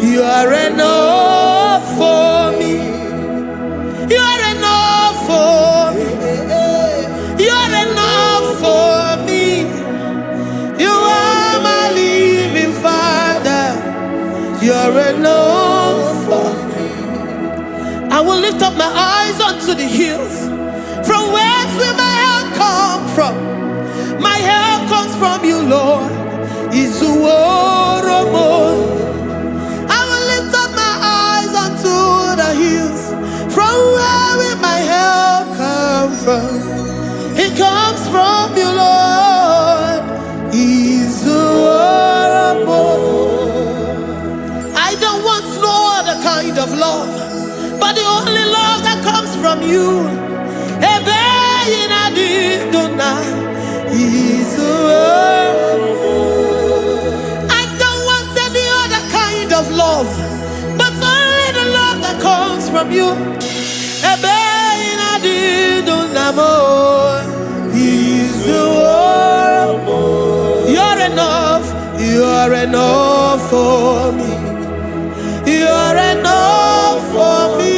You are enough for me. You are enough for me. You are enough for me. You are my living Father. You are enough for me. I will lift up my eyes unto the hills. From whence will my help come from? My help comes from you, Lord. Izuoromo. I will lift up my eyes unto the hills. From where will my help come from? It comes from you, Lord. Izuoromo. I don't want no other kind of love, but the only love that comes from you. I don't want any other kind of love, but only the love that comes from you. You're enough. You're enough for me. You're enough for me.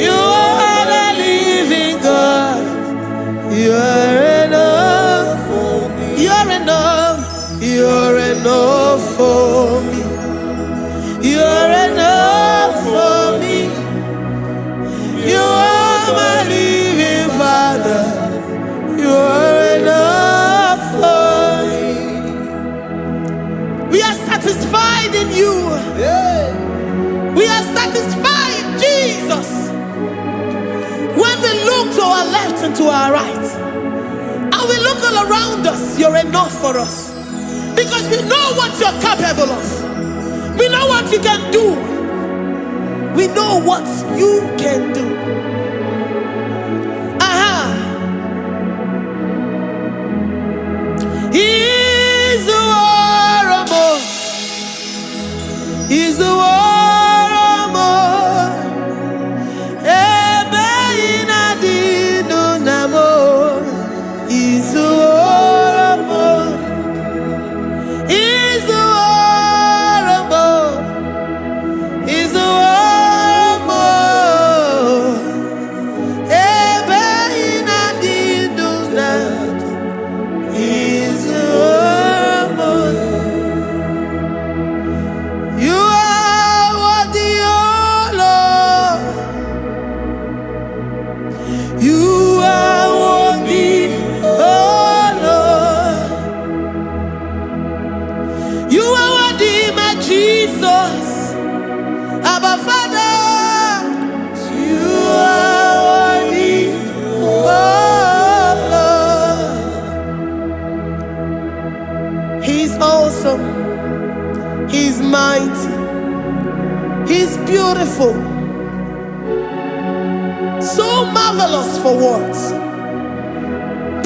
You are the living God. You're enough for me. You're enough. You're enough for me. You're enough for me. You are my living Father. You're enough for me. We are satisfied in you. We are satisfied, Jesus. When we look to our left and to our right, and we look all around us, you're enough for us. Because we know what you're capable of. We know what you can do. We know what you can do. He's the war. He's the war. He's mighty. He's beautiful. So marvelous for words.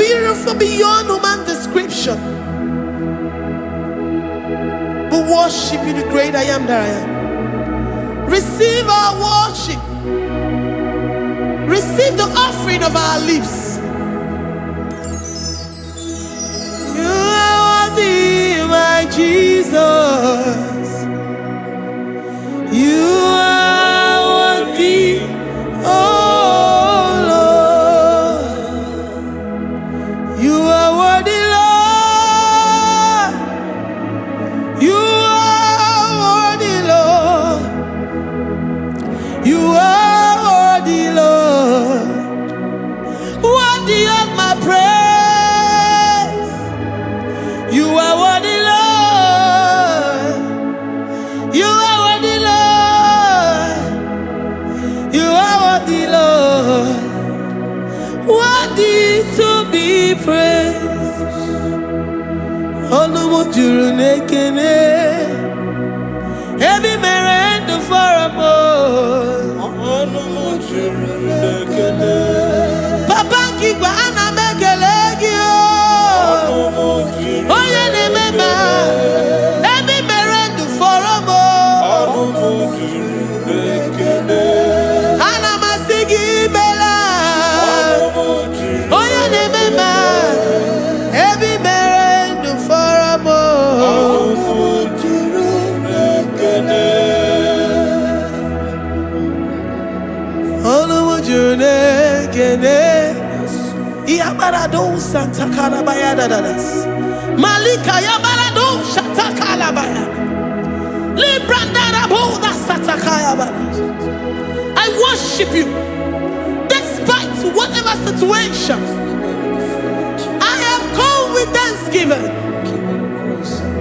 Beautiful beyond human description. We worship you, the great I am that I am. Receive our worship. Receive the offering of our lips. You are worthy, my Jesus. You are worthy, oh Lord. You are worthy, Lord. You are worthy, Lord. You are worthy, Lord. Worthy of my praise. You are worthy, Lord. Ebi merendo for a Papa Kigwa ana mekelegi Oye ne mema Ebi merendo for a Ana masigi bela Oye ne mema Ebi merendo for a Yabarado Santa Calabaya dadas. Malika Yabarado Shata Calabaya. Librandara Boda Satakaya badas. I worship you despite whatever situation. I have come with thanksgiving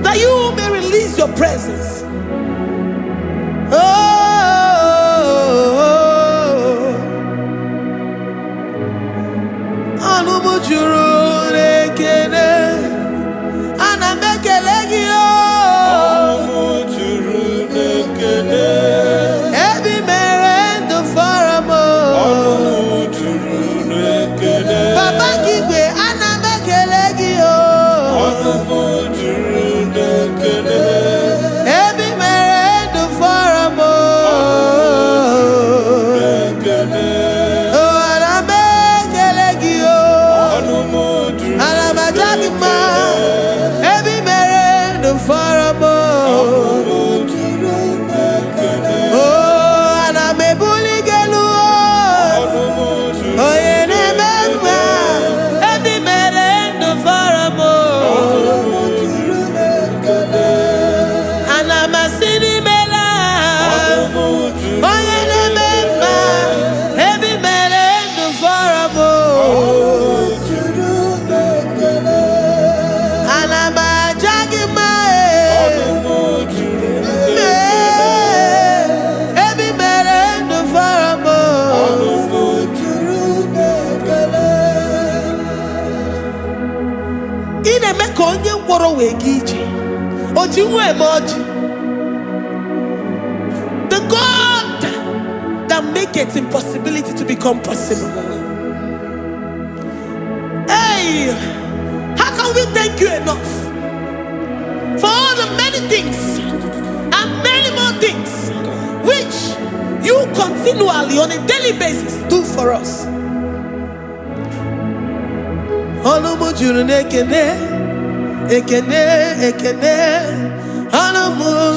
that you may release your presence. The God that makes impossibility to become possible. Hey, how can we thank you enough for all the many things and many more things which you continually on a daily basis do for us? Ekene, ekene, anamu